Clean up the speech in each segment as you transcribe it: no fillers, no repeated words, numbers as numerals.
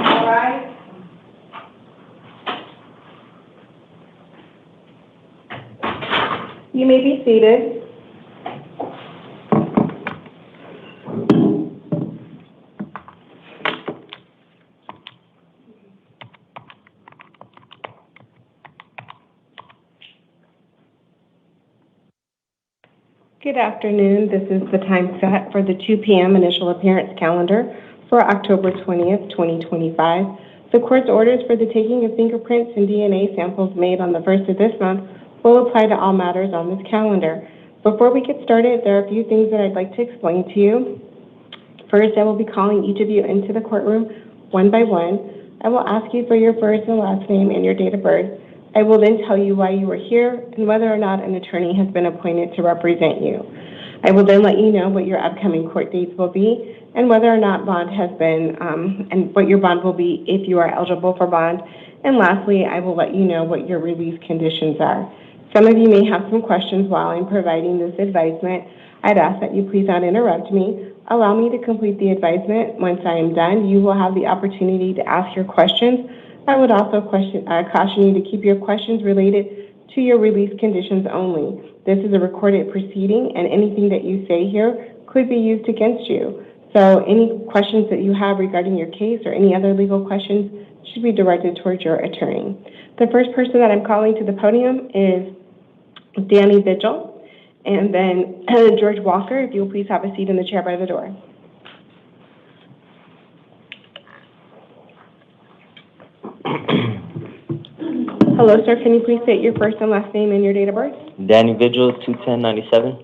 All right. You may be seated. Good afternoon. This is the time set for the 2 p.m. initial appearance calendar for October 20th, 2025. The court's orders for the taking of fingerprints and DNA samples made on the 1st of this month will apply to all matters on this calendar. Before we get started, there are a few things that I'd like to explain to you. First, I will be calling each of you into the courtroom one by one. I will ask you for your first and last name and your date of birth. I will then tell you why you are here and whether or not an attorney has been appointed to represent you. I will then let you know what your upcoming court dates will be and whether or not bond has been, and what your bond will be if you are eligible for bond. And lastly, I will let you know what your release conditions are. Some of you may have some questions while I'm providing this advisement. I'd ask that you please not interrupt me. Allow me to complete the advisement. Once I am done, you will have the opportunity to ask your questions. I would also caution you to keep your questions related to your release conditions only. This is a recorded proceeding, and anything that you say here could be used against you. So any questions that you have regarding your case or any other legal questions should be directed towards your attorney. The first person that I'm calling to the podium is Danny Vigil, and then George Walker, if you'll please have a seat in the chair by the door. Hello, sir. Can you please state your first and last name and your date of birth? Danny Vigil, 21097.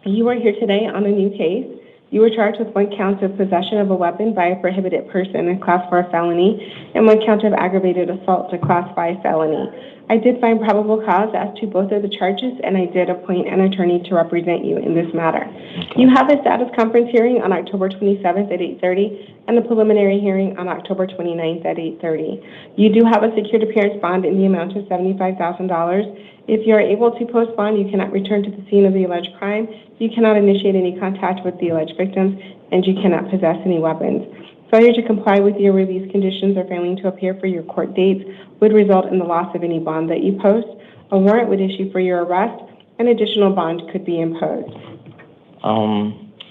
You are here today on a new case. You were charged with 1 count of possession of a weapon by a prohibited person, a Class 4 felony, and 1 count of aggravated assault, a Class 5 felony. I did find probable cause as to both of the charges, and I did appoint an attorney to represent you in this matter. You have a status conference hearing on October 27th at 8:30 and a preliminary hearing on October 29th at 8:30. You do have a secured appearance bond in the amount of $75,000. If you are able to post bond, you cannot return to the scene of the alleged crime, you cannot initiate any contact with the alleged victims, and you cannot possess any weapons. Failure to comply with your release conditions or failing to appear for your court dates would result in the loss of any bond that you post. A warrant would issue for your arrest, and additional bond could be imposed.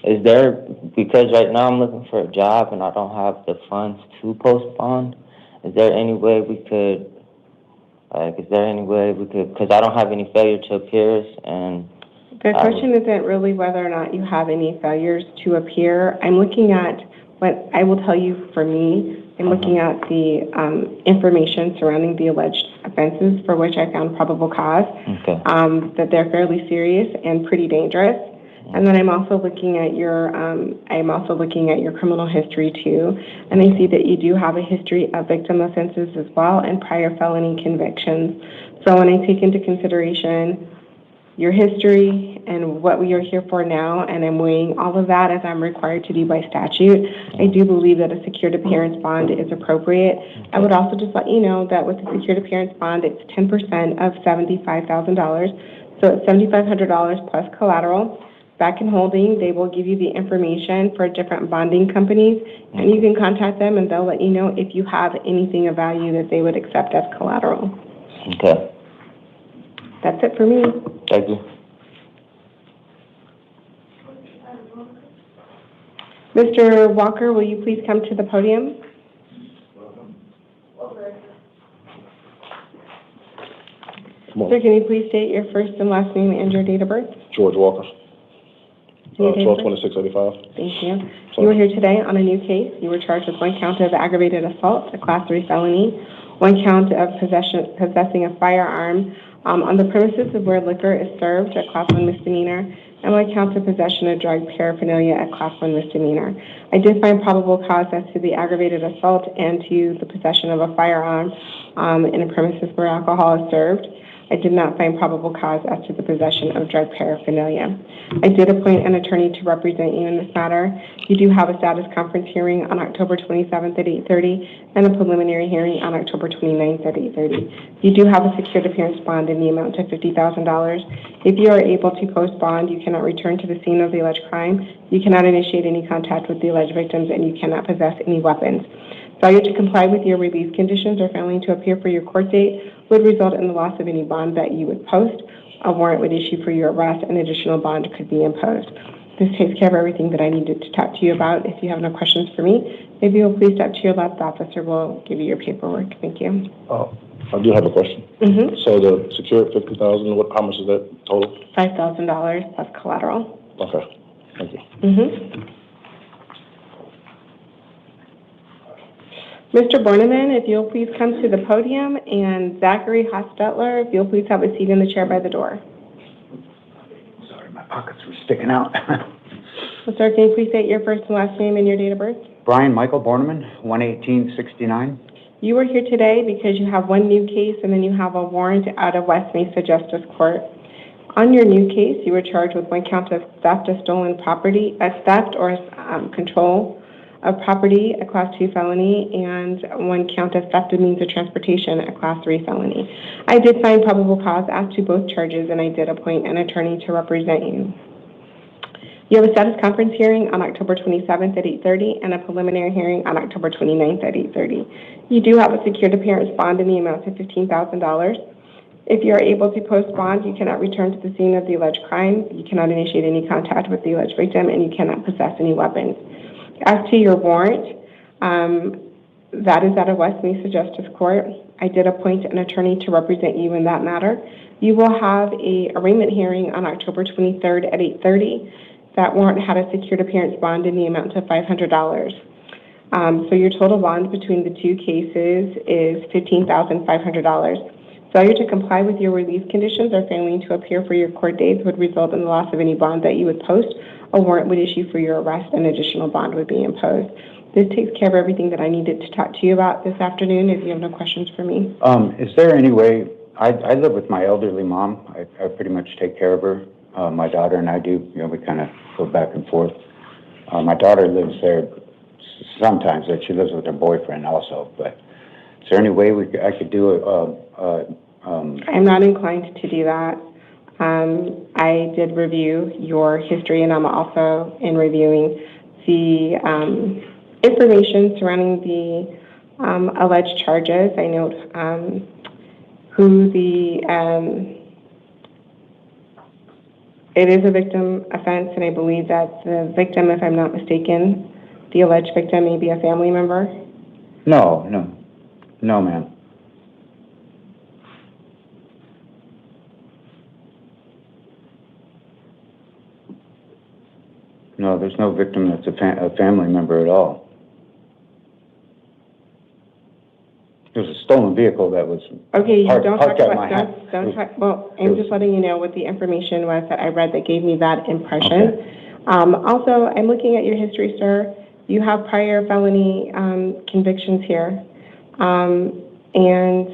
Is there, because right now I'm looking for a job and I don't have the funds to post bond, is there any way we could, because I don't have any failure to appears and... The question isn't really whether or not you have any failures to appear. I'm looking at what I will tell you for me. I'm looking at the information surrounding the alleged offenses for which I found probable cause, that they're fairly serious and pretty dangerous. And then I'm also looking at your criminal history too, and I see that you do have a history of victim offenses as well and prior felony convictions. So when I take into consideration your history and what we are here for now, and I'm weighing all of that as I'm required to do by statute, I do believe that a secured appearance bond is appropriate. I would also just let you know that with the secured appearance bond, it's 10% of $75,000, so it's $7,500 plus collateral. Back in holding, they will give you the information for different bonding companies, and you can contact them and they'll let you know if you have anything of value that they would accept as collateral. Okay. That's it for me. Thank you. Mr. Walker, will you please come to the podium? Sir, can you please state your first and last name and your date of birth? George Walker. Your date of birth? 12/26/85. Thank you. You were here today on a new case. You were charged with 1 count of aggravated assault, a Class 3 felony, 1 count of possessing a firearm on the premises of where liquor is served, a Class 1 misdemeanor, and 1 count of possession of drug paraphernalia, a Class 1 misdemeanor. I did find probable cause as to the aggravated assault and to the possession of a firearm in a premises where alcohol is served. I did not find probable cause as to the possession of drug paraphernalia. I did appoint an attorney to represent you in this matter. You do have a status conference hearing on October 27th at 8:30 and a preliminary hearing on October 29th at 8:30. You do have a secured appearance bond in the amount of $50,000. If you are able to post bond, you cannot return to the scene of the alleged crime, you cannot initiate any contact with the alleged victims, and you cannot possess any weapons. Failure to comply with your release conditions or failing to appear for your court date would result in the loss of any bond that you would post. A warrant would issue for your arrest, and additional bond could be imposed. This takes care of everything that I needed to talk to you about. If you have no questions for me, maybe you'll please step to your left. The officer will give you your paperwork. Thank you. I do have a question. So the secured 50,000, how much is that total? $5,000 plus collateral. Okay, thank you. Mr. Borneman, if you'll please come to the podium, and Zachary Hostetler, if you'll please have a seat in the chair by the door. Sorry, my pockets were sticking out. Well, sir, can you please state your first and last name and your date of birth? Brian Michael Borneman, 11869. You are here today because you have 1 new case and then you have a warrant out of West Mesa Justice Court. On your new case, you were charged with 1 count of theft of stolen property, theft or control of property, a Class 2 felony, and 1 count of theft of means of transportation, a Class 3 felony. I did find probable cause as to both charges, and I did appoint an attorney to represent you. You have a status conference hearing on October 27th at 8:30 and a preliminary hearing on October 29th at 8:30. You do have a secured appearance bond in the amount of $15,000. If you are able to post bond, you cannot return to the scene of the alleged crime, you cannot initiate any contact with the alleged victim, and you cannot possess any weapons. As to your warrant, that is out of West Mesa Justice Court. I did appoint an attorney to represent you in that matter. You will have a arraignment hearing on October 23rd at 8:30. That warrant had a secured appearance bond in the amount of $500. So your total bond between the 2 cases is $15,500. Failure to comply with your release conditions or failing to appear for your court dates would result in the loss of any bond that you would post. A warrant would issue for your arrest, and additional bond would be imposed. This takes care of everything that I needed to talk to you about this afternoon. If you have no questions for me. Is there any way, I live with my elderly mom. I pretty much take care of her. My daughter and I do, we kind of go back and forth. My daughter lives there sometimes, but she lives with her boyfriend also. But is there any way I could do I'm not inclined to do that. I did review your history, and I'm also in reviewing the information surrounding the alleged charges. I note who it is a victim offense, and I believe that the victim, if I'm not mistaken, the alleged victim may be a family member. No, ma'am. No, there's no victim that's a family member at all. It was a stolen vehicle that was Okay, parked don't talk at my about, house. don't talk, well, I'm just letting you know what the information was that I read that gave me that impression. Also, I'm looking at your history, sir. You have prior felony convictions here. And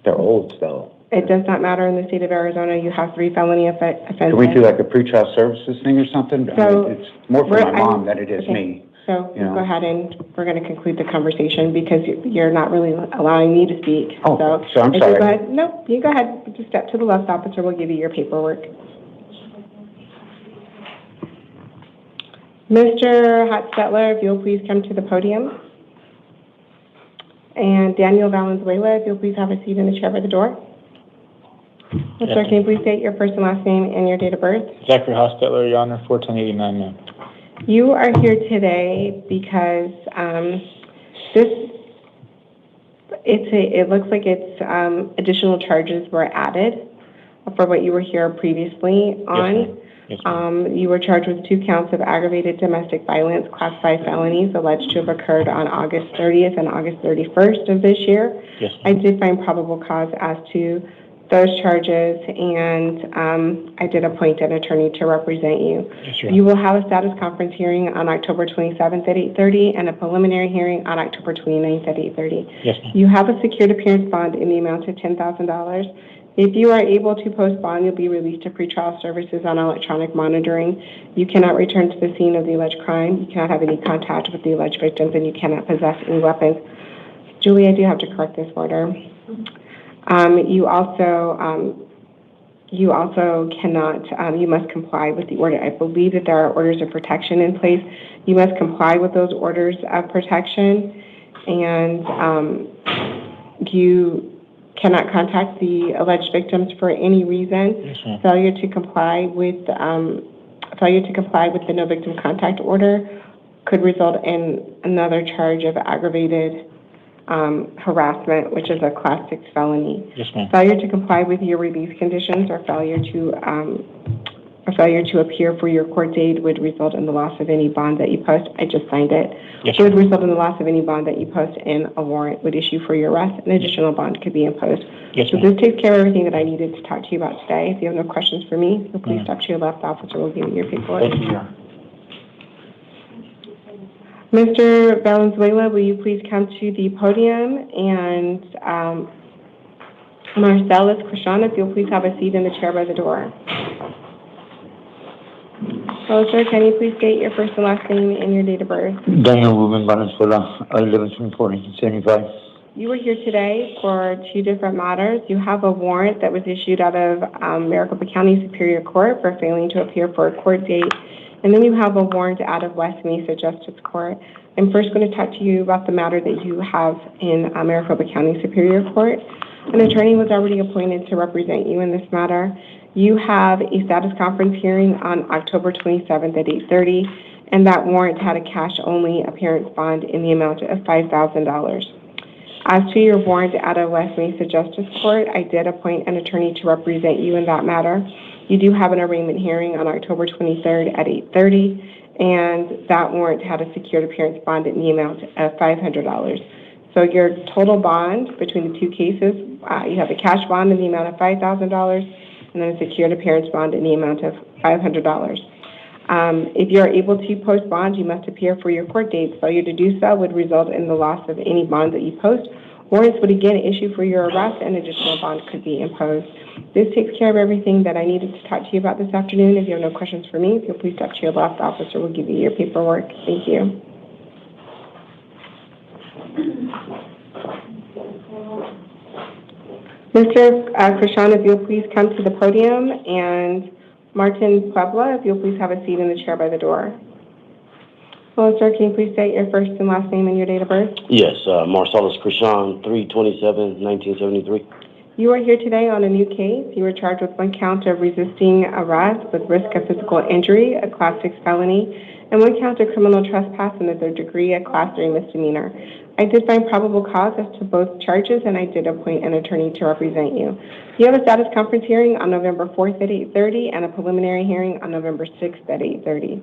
They're old, though. it does not matter in the state of Arizona. You have 3 felony offenses. Can we do like a pretrial services thing or something? So, it's more for my mom than it is okay. me. So You know? go ahead and we're going to conclude the conversation because you're not really allowing me to speak. Oh, so I'm if sorry. You go ahead, no, you go ahead. Just step to the left. Officer will give you your paperwork. Mr. Hotstetler, if you'll please come to the podium. And Daniel Valenzuela, if you'll please have a seat in the chair by the door. Yes, sir, can you please state your first and last name and your date of birth? Zachary Hostetler, Your Honor, 41089 Main. You are here today because it looks like it's additional charges were added for what you were here previously on. Yes, ma'am. You were charged with 2 counts of aggravated domestic violence, class 5 felonies alleged to have occurred on August 30th and August 31st of this year. Yes, I did find probable cause as to those charges, and I did appoint an attorney to represent you. Yes, sir. You will have a status conference hearing on October 27th at 8:30 and a preliminary hearing on October 29th at 8:30. Yes, ma'am. You have a secured appearance bond in the amount of $10,000. If you are able to post bond, you'll be released to pretrial services on electronic monitoring. You cannot return to the scene of the alleged crime. You cannot have any contact with the alleged victims, and you cannot possess any weapons. Julie, I do have to correct this order. You also cannot, you must comply with the order. I believe that there are orders of protection in place. You must comply with those orders of protection, and you cannot contact the alleged victims for any reason. Yes, ma'am. Failure to comply with the no victim contact order could result in another charge of aggravated harassment, which is a class 6 felony. Yes, ma'am. Failure to comply with your release conditions or failure to appear for your court date would result in the loss of any bond that you post. I just signed it. Yes, It would result in the loss of any bond that you post, and a warrant would issue for your arrest. An additional bond could be imposed. Yes, So ma'am. this takes care of everything that I needed to talk to you about today. If you have no questions for me, so please step to your left. Officer will give you your paperwork. Thank you, Your Honor. Mr. Valenzuela, will you please come to the podium? And Marcellus Krishna, if you'll please have a seat in the chair by the door. Hello, sir. Can you please state your first and last name and your date of birth? Daniel Ruben Valenzuela, 11/24/1975. You were here today for 2 different matters. You have a warrant that was issued out of Maricopa County Superior Court for failing to appear for a court date. And then you have a warrant out of West Mesa Justice Court. I'm first going to talk to you about the matter that you have in Maricopa County Superior Court. An attorney was already appointed to represent you in this matter. You have a status conference hearing on October 27th at 8:30, and that warrant had a cash-only appearance bond in the amount of $5,000. As to your warrant out of West Mesa Justice Court, I did appoint an attorney to represent you in that matter. You do have an arraignment hearing on October 23rd at 8:30, and that warrant had a secured appearance bond in the amount of $500. So your total bond between the 2 cases, you have a cash bond in the amount of $5,000, and then a secured appearance bond in the amount of $500. If you're able to post bond, you must appear for your court date. Failure to do so would result in the loss of any bond that you post. Warrants would again issue for your arrest, and additional bond could be imposed. This takes care of everything that I needed to talk to you about this afternoon. If you have no questions for me, if you'll please step to your left, officer will give you your paperwork. Thank you. Mr. Krishna, if you'll please come to the podium, and Martin Puebla, if you'll please have a seat in the chair by the door. Hello, sir. Can you please state your first and last name and your date of birth? Yes, Marcellus Krishan, 3/27/1973. You are here today on a new case. You were charged with 1 count of resisting arrest with risk of physical injury, a class 6 felony, and 1 count of criminal trespass in the 3rd degree, a class 3 misdemeanor. I did find probable cause as to both charges, and I did appoint an attorney to represent you. You have a status conference hearing on November 4th at 8:30 and a preliminary hearing on November 6th at 8:30.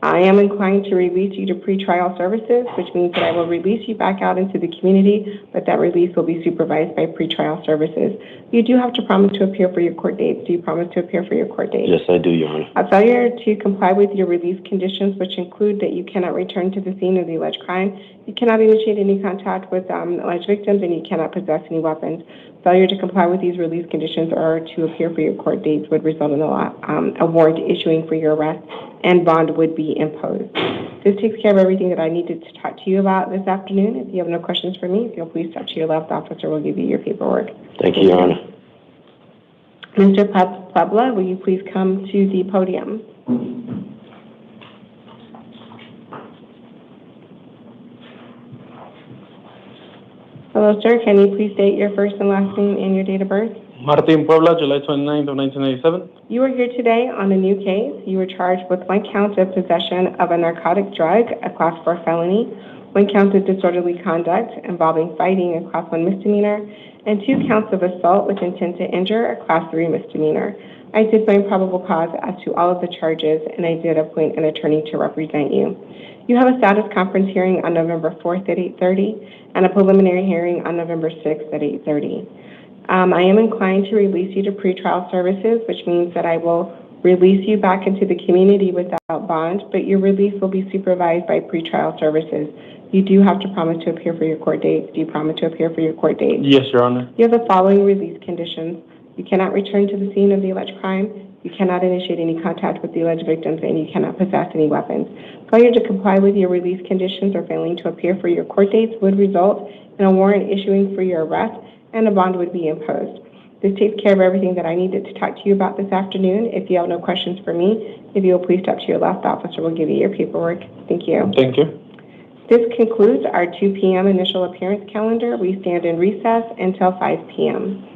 I am inclined to release you to pretrial services, which means that I will release you back out into the community, but that release will be supervised by pretrial services. You do have to promise to appear for your court dates. Do you promise to appear for your court dates? Yes, I do, Your Honor. A failure to comply with your release conditions, which include that you cannot return to the scene of the alleged crime, you cannot initiate any contact with alleged victims, and you cannot possess any weapons. Failure to comply with these release conditions or to appear for your court dates would result in a warrant issuing for your arrest, and bond would be imposed. This takes care of everything that I needed to talk to you about this afternoon. If you have no questions for me, if you'll please step to your left, officer will give you your paperwork. Thank you, Your Honor. Mr. Puebla, will you please come to the podium? Hello, sir. Can you please state your first and last name and your date of birth? Martin Puebla, July 29th of 1997. You are here today on a new case. You were charged with 1 count of possession of a narcotic drug, a Class 4 felony, 1 count of disorderly conduct involving fighting, a Class 1 misdemeanor, and 2 counts of assault with intent to injure, a Class 3 misdemeanor. I did find probable cause as to all of the charges, and I did appoint an attorney to represent you. You have a status conference hearing on November 4th at 8:30 and a preliminary hearing on November 6th at 8:30. I am inclined to release you to pretrial services, which means that I will release you back into the community without bond, but your release will be supervised by pretrial services. You do have to promise to appear for your court dates. Do you promise to appear for your court dates? Yes, Your Honor. You have the following release conditions. You cannot return to the scene of the alleged crime. You cannot initiate any contact with the alleged victims, and you cannot possess any weapons. Failure to comply with your release conditions or failing to appear for your court dates would result in a warrant issuing for your arrest, and a bond would be imposed. This takes care of everything that I needed to talk to you about this afternoon. If you have no questions for me, if you will please step to your left, officer will give you your paperwork. Thank you. Thank you. This concludes our 2 p.m. initial appearance calendar. We stand in recess until 5 p.m.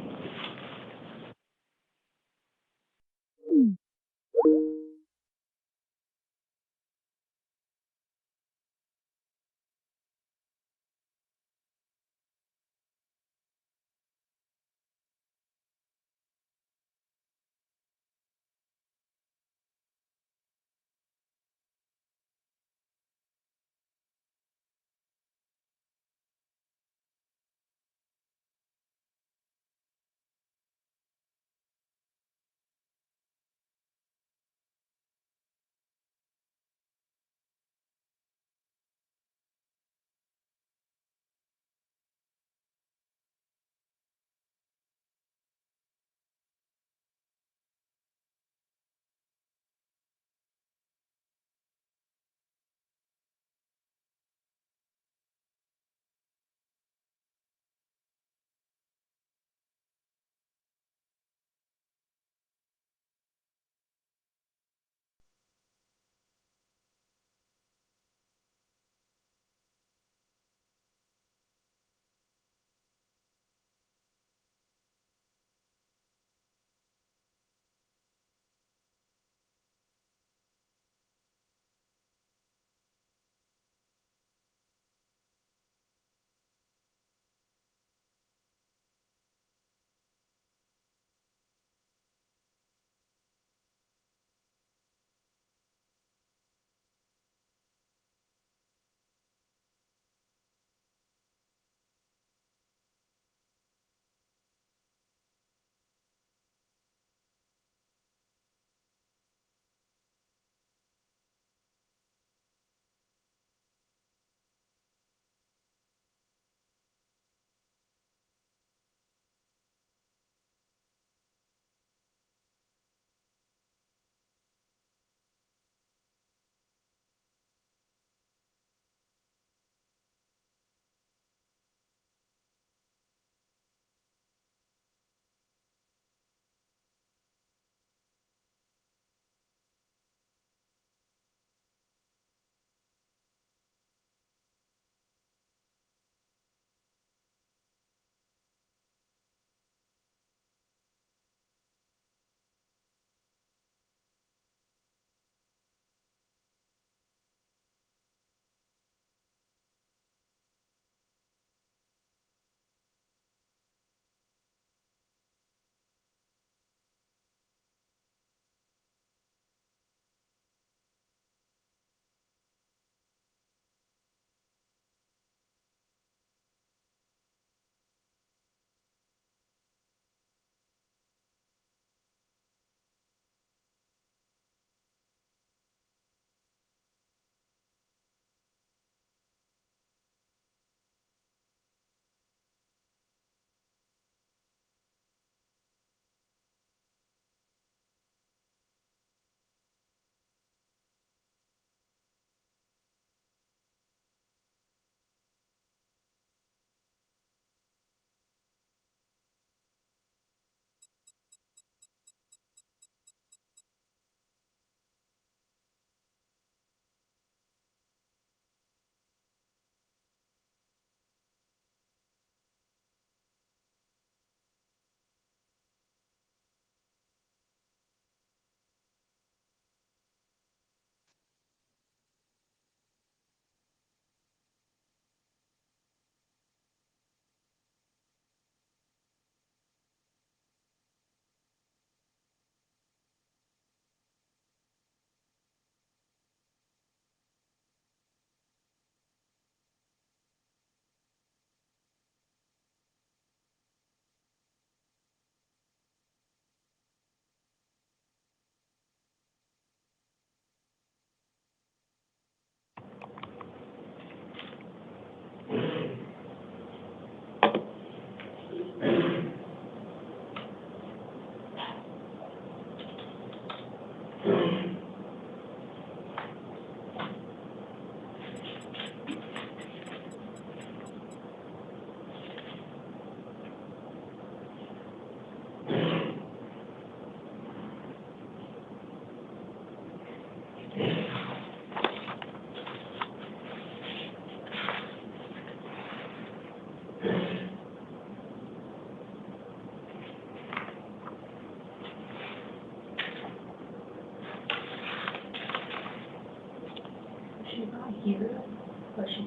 Okay.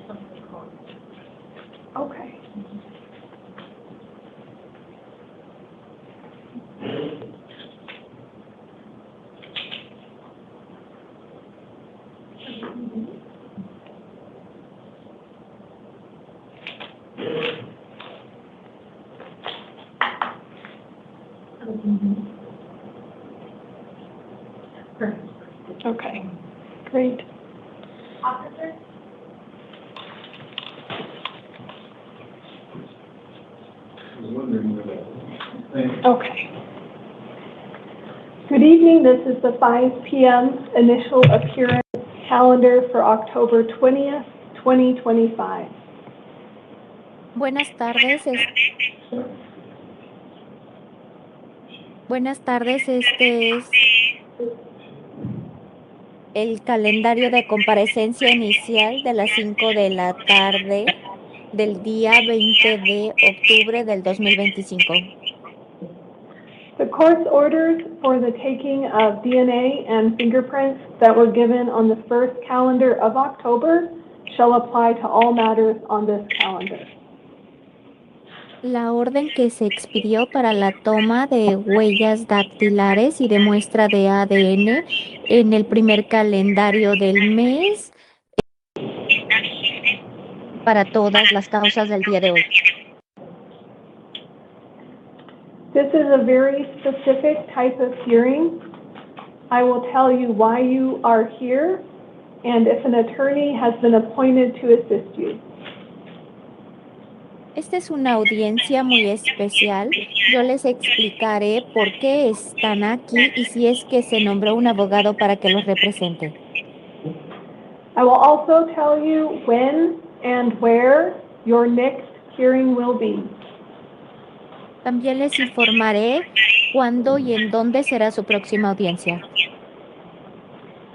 Okay, great. Okay. Good evening, this is the 5 p.m. initial appearance calendar for October 20th, 2025. Buenas tardes. Buenas tardes, este es el calendario de comparecencia inicial de las 5 de la tarde del día 20 de octubre del 2025. The court's orders for the taking of DNA and fingerprints that were given on the first calendar of October shall apply to all matters on this calendar. La orden que se expidió para la toma de huellas dactilares y de muestra de ADN en el primer calendario del mes para todas las causas del día de hoy. This is a very specific type of hearing. I will tell you why you are here and if an attorney has been appointed to assist you. Esta es una audiencia muy especial. Yo les explicaré por qué están aquí y si es que se nombró un abogado para que los represente. I will also tell you when and where your next hearing will be. También les informaré cuándo y en dónde será su próxima audiencia.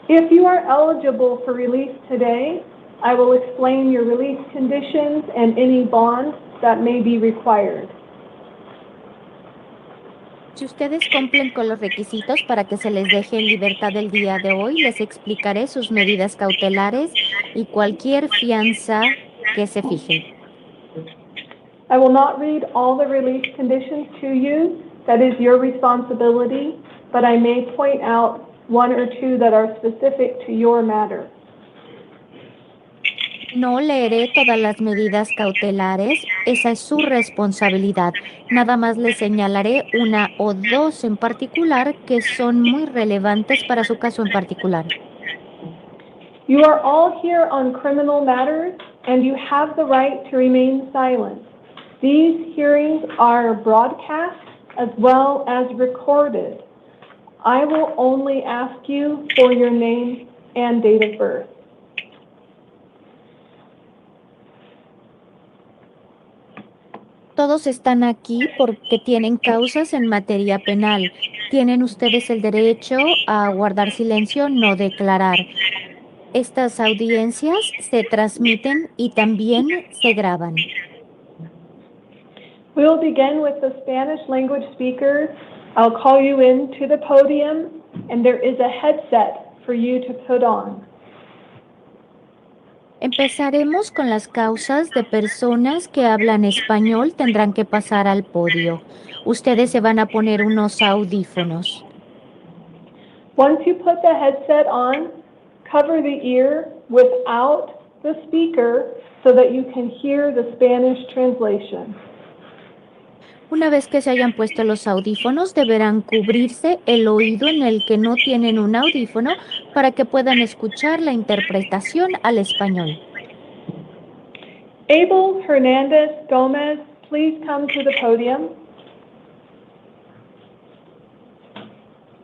If you are eligible for release today, I will explain your release conditions and any bonds that may be required. Si ustedes cumplen con los requisitos para que se les deje en libertad el día de hoy, les explicaré sus medidas cautelares y cualquier fianza que se fije. I will not read all the release conditions to you. That is your responsibility, but I may point out one or two that are specific to your matter. No leeré todas las medidas cautelares, esa es su responsabilidad. Nada más les señalaré una o dos en particular que son muy relevantes para su caso en particular. You are all here on criminal matters, and you have the right to remain silent. These hearings are broadcast as well as recorded. I will only ask you for your name and date of birth. Todos están aquí porque tienen causas en materia penal. Tienen ustedes el derecho a guardar silencio, no declarar. Estas audiencias se transmiten y también se graban. We will begin with the Spanish language speakers. I'll call you in to the podium, and there is a headset for you to put on. Empezaremos con las causas de personas que hablan español. Tendrán que pasar al podio. Ustedes se van a poner unos audífonos. Once you put the headset on, cover the ear without the speaker so that you can hear the Spanish translation. Una vez que se hayan puesto los audífonos, deberán cubrirse el oído en el que no tienen un audífono para que puedan escuchar la interpretación al español. Abel Hernandez Gomez, please come to the podium.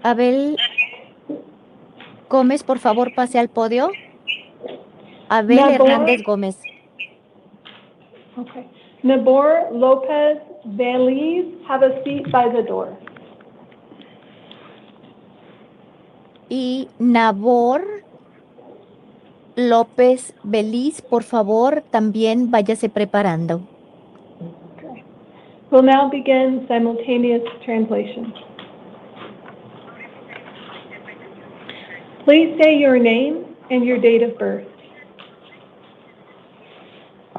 Abel Gómez, por favor, pase al podio. Abel Nabor. Hernández Gómez. Okay. Nabor Lopez Valiz, have a seat by the door. Y Nabor López Beliz, por favor, también váyase preparando. Okay. We'll now begin simultaneous translation. Please say your name and your date of birth.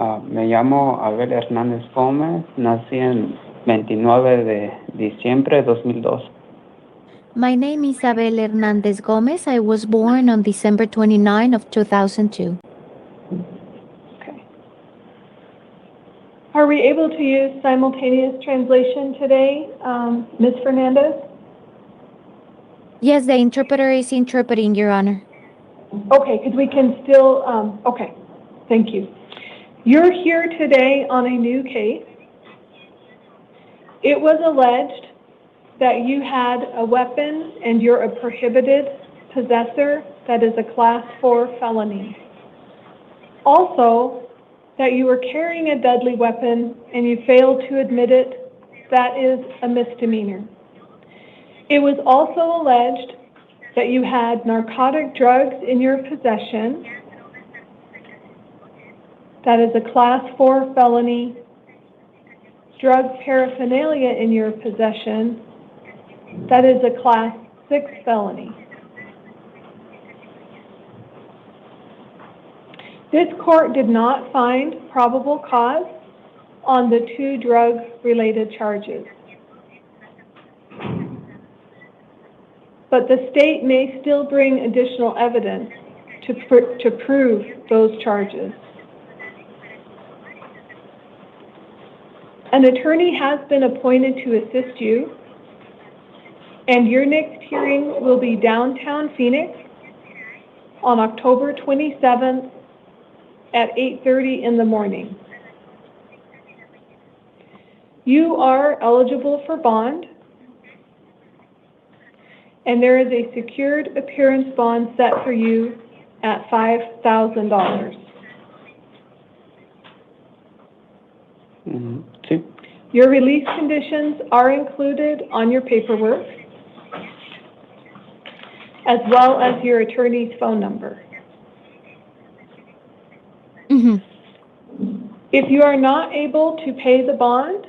Me llamo Abel Hernández Gómez, nací en 29 de diciembre de 2002. My name is Abel Hernandez Gomez. I was born on December 29 of 2002. Okay. Are we able to use simultaneous translation today, Ms. Fernandez? Yes, the interpreter is interpreting, Your Honor. Okay, because we can still, okay, thank you. You're here today on a new case. It was alleged that you had a weapon and you're a prohibited possessor. That is a Class 4 felony. Also, that you were carrying a deadly weapon and you failed to admit it. That is a misdemeanor. It was also alleged that you had narcotic drugs in your possession. That is a Class 4 felony. Drug paraphernalia in your possession. That is a Class 6 felony. This court did not find probable cause on the 2 drug-related charges. But the state may still bring additional evidence to prove those charges. An attorney has been appointed to assist you, and your next hearing will be downtown Phoenix on October 27th at 8:30 in the morning. You are eligible for bond, and there is a secured appearance bond set for you at $5,000. Sí. Your release conditions are included on your paperwork, as well as your attorney's phone number. If you are not able to pay the bond,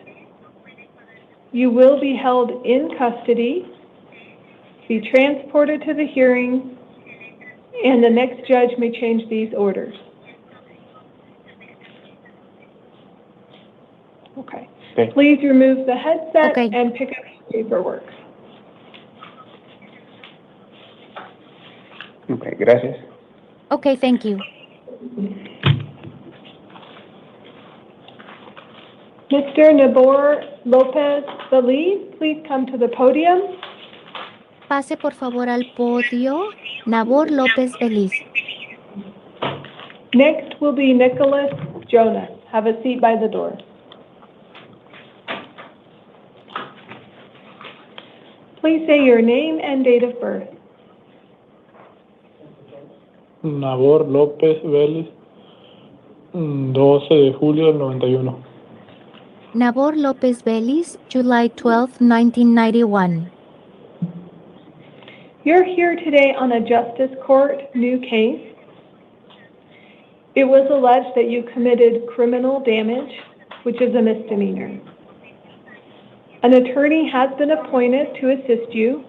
you will be held in custody, be transported to the hearing, and the next judge may change these orders. Okay. Okay. Please remove the headset Okay. and pick up your paperwork. Okay, gracias. Okay, thank you. Mr. Nabor Lopez Beliz, please come to the podium. Pase por favor al podio, Nabor López Beliz. Next will be Nicholas Jonas. Have a seat by the door. Please say your name and date of birth. Nabor López Vélez, 12 de julio del 91. Nabor López Beliz, July 12, 1991. You're here today on a justice court new case. It was alleged that you committed criminal damage, which is a misdemeanor. An attorney has been appointed to assist you.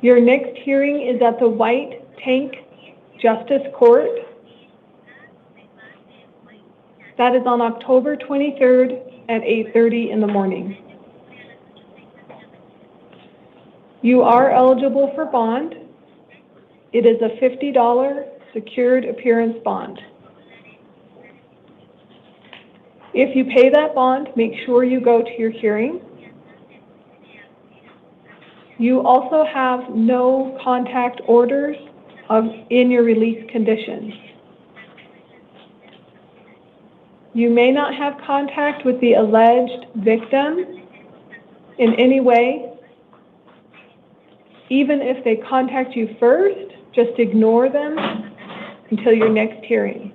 Your next hearing is at the White Tank Justice Court. That is on October 23rd at 8:30 in the morning. You are eligible for bond. It is a $50 secured appearance bond. If you pay that bond, make sure you go to your hearing. You also have no contact orders in your release conditions. You may not have contact with the alleged victim in any way. Even if they contact you first, just ignore them until your next hearing.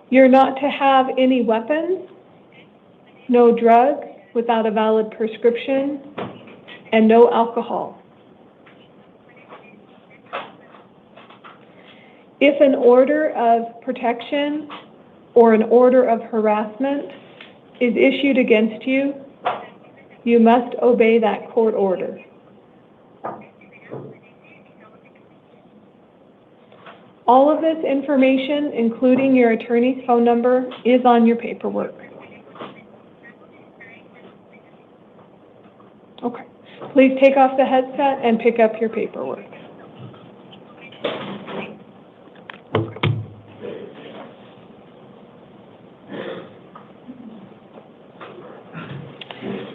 You're not to have any weapons, no drugs without a valid prescription, and no alcohol. If an order of protection or an order of harassment is issued against you, you must obey that court order. All of this information, including your attorney's phone number, is on your paperwork. Okay. Please take off the headset and pick up your paperwork.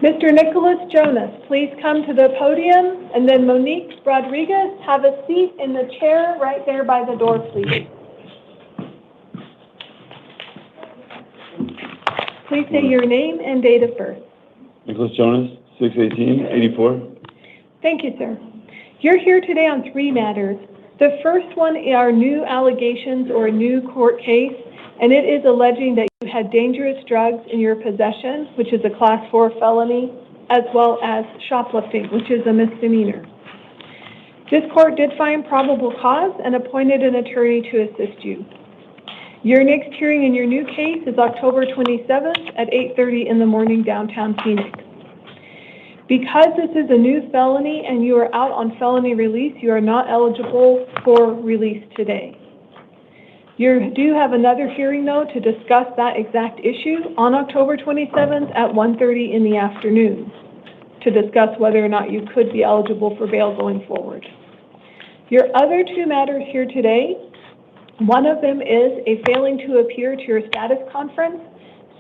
Mr. Nicholas Jonas, please come to the podium, and then Monique Rodriguez, have a seat in the chair right there by the door, please. Please say your name and date of birth. Nicholas Jonas, 6/18/84. Thank you, sir. You're here today on 3 matters. The first one are new allegations or a new court case, and it is alleging that you had dangerous drugs in your possession, which is a Class 4 felony, as well as shoplifting, which is a misdemeanor. This court did find probable cause and appointed an attorney to assist you. Your next hearing in your new case is October 27th at 8:30 in the morning downtown Phoenix. Because this is a new felony and you are out on felony release, you are not eligible for release today. You do have another hearing, though, to discuss that exact issue on October 27th at 1:30 in the afternoon to discuss whether or not you could be eligible for bail going forward. Your other 2 matters here today, one of them is a failing to appear to your status conference.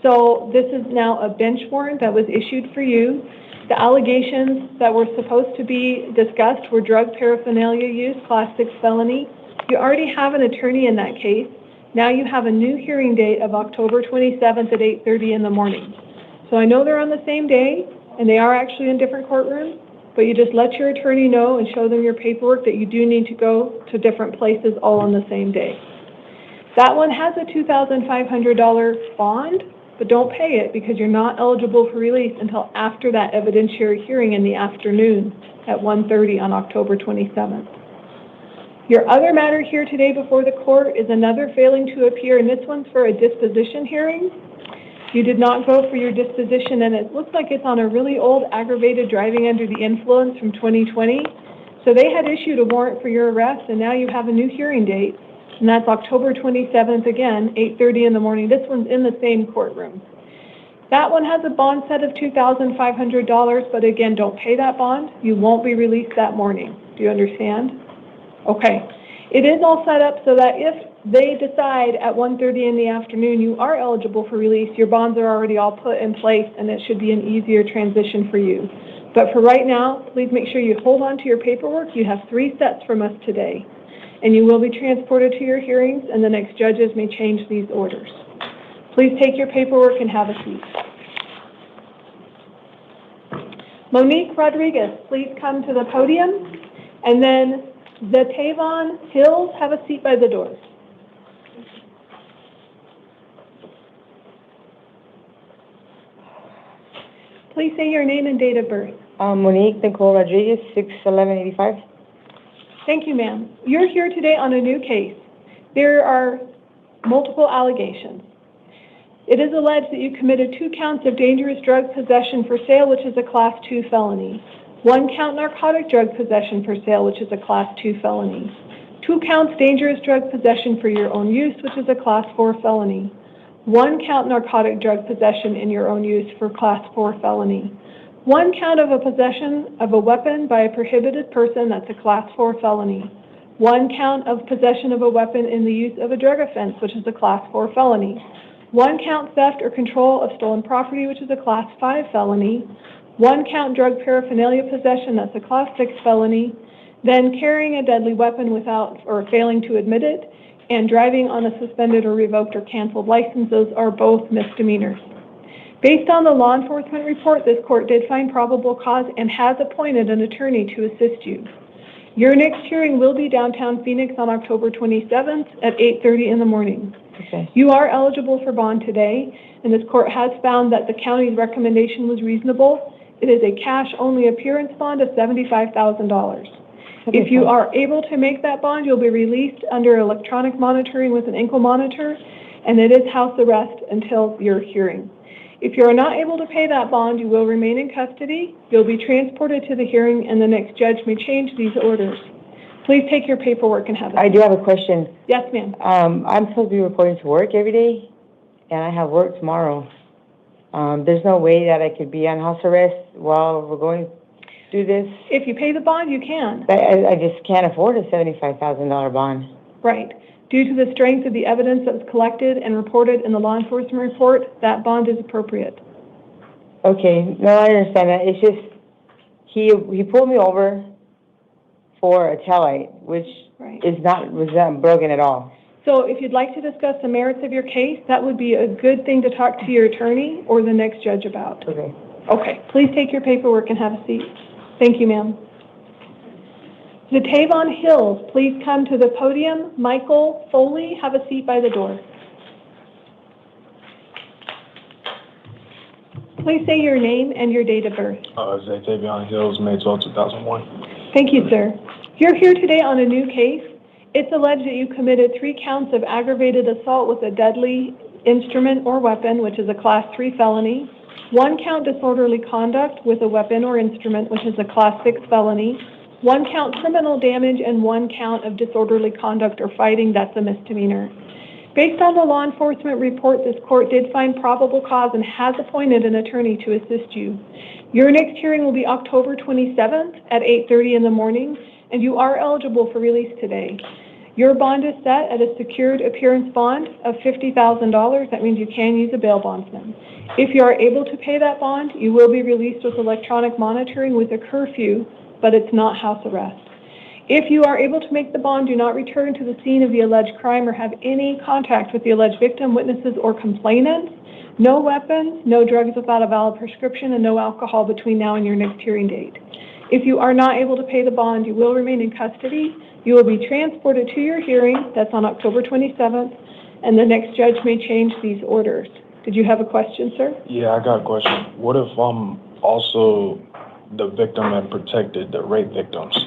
So this is now a bench warrant that was issued for you. The allegations that were supposed to be discussed were drug paraphernalia use, Class 6 felony. You already have an attorney in that case. Now you have a new hearing date of October 27th at 8:30 in the morning. So I know they're on the same day, and they are actually in different courtrooms, but you just let your attorney know and show them your paperwork that you do need to go to different places all on the same day. That one has a $2,500 bond, but don't pay it because you're not eligible for release until after that evidentiary hearing in the afternoon at 1:30 on October 27th. Your other matter here today before the court is another failing to appear, and this one's for a disposition hearing. You did not go for your disposition, and it looks like it's on a really old aggravated driving under the influence from 2020. So they had issued a warrant for your arrest, and now you have a new hearing date, and that's October 27th again, 8:30 in the morning. This one's in the same courtroom. That one has a bond set of $2,500, but again, don't pay that bond. You won't be released that morning. Do you understand? Okay. It is all set up so that if they decide at 1:30 in the afternoon you are eligible for release, your bonds are already all put in place, and it should be an easier transition for you. But for right now, please make sure you hold on to your paperwork. You have 3 sets from us today, and you will be transported to your hearings, and the next judges may change these orders. Please take your paperwork and have a seat. Monique Rodriguez, please come to the podium, and then Zatavon Hills, have a seat by the door. Please say your name and date of birth. Monique Nicole Rodriguez, 6/11/85. Thank you, ma'am. You're here today on a new case. There are multiple allegations. It is alleged that you committed 2 counts of dangerous drug possession for sale, which is a Class 2 felony. 1 count narcotic drug possession for sale, which is a Class 2 felony. 2 counts dangerous drug possession for your own use, which is a Class 4 felony. 1 count narcotic drug possession in your own use for Class 4 felony. 1 count of a possession of a weapon by a prohibited person, that's a Class 4 felony. 1 count of possession of a weapon in the use of a drug offense, which is a Class 4 felony. 1 count theft or control of stolen property, which is a Class 5 felony. 1 count drug paraphernalia possession, that's a Class 6 felony. Then carrying a deadly weapon without or failing to admit it, and driving on a suspended or revoked or canceled license, those are both misdemeanors. Based on the law enforcement report, this court did find probable cause and has appointed an attorney to assist you. Your next hearing will be downtown Phoenix on October 27th at 8:30 in the morning. Okay. You are eligible for bond today, and this court has found that the county's recommendation was reasonable. It is a cash-only appearance bond of $75,000. If you are able to make that bond, you'll be released under electronic monitoring with an ankle monitor, and it is house arrest until your hearing. If you are not able to pay that bond, you will remain in custody. You'll be transported to the hearing, and the next judge may change these orders. Please take your paperwork and have a seat. I do have a question. Yes, ma'am. I'm supposed to be reporting to work every day, and I have work tomorrow. There's no way that I could be on house arrest while we're going through this? If you pay the bond, you can. I just can't afford a $75,000 bond. Right. Due to the strength of the evidence that was collected and reported in the law enforcement report, that bond is appropriate. Okay, no, I understand that. It's just, he pulled me over for a taillight, which was not broken at all. So if you'd like to discuss the merits of your case, that would be a good thing to talk to your attorney or the next judge about. Okay. Okay, please take your paperwork and have a seat. Thank you, ma'am. Zatavon Hills, please come to the podium. Michael Foley, have a seat by the door. Please say your name and your date of birth. Zatavion Hills, May 12, 2001. Thank you, sir. You're here today on a new case. It's alleged that you committed 3 counts of aggravated assault with a deadly instrument or weapon, which is a Class 3 felony, 1 count disorderly conduct with a weapon or instrument, which is a Class 6 felony, 1 count criminal damage, and 1 count of disorderly conduct or fighting, that's a misdemeanor. Based on the law enforcement report, this court did find probable cause and has appointed an attorney to assist you. Your next hearing will be October 27th at 8:30 in the morning, and you are eligible for release today. Your bond is set at a secured appearance bond of $50,000. That means you can use a bail bondsman. If you are able to pay that bond, you will be released with electronic monitoring with a curfew, but it's not house arrest. If you are able to make the bond, do not return to the scene of the alleged crime or have any contact with the alleged victim, witnesses, or complainants. No weapons, no drugs without a valid prescription, and no alcohol between now and your next hearing date. If you are not able to pay the bond, you will remain in custody. You will be transported to your hearing, that's on October 27th, and the next judge may change these orders. Did you have a question, sir? Yeah, I got a question. What if I'm also the victim and protected the rape victims?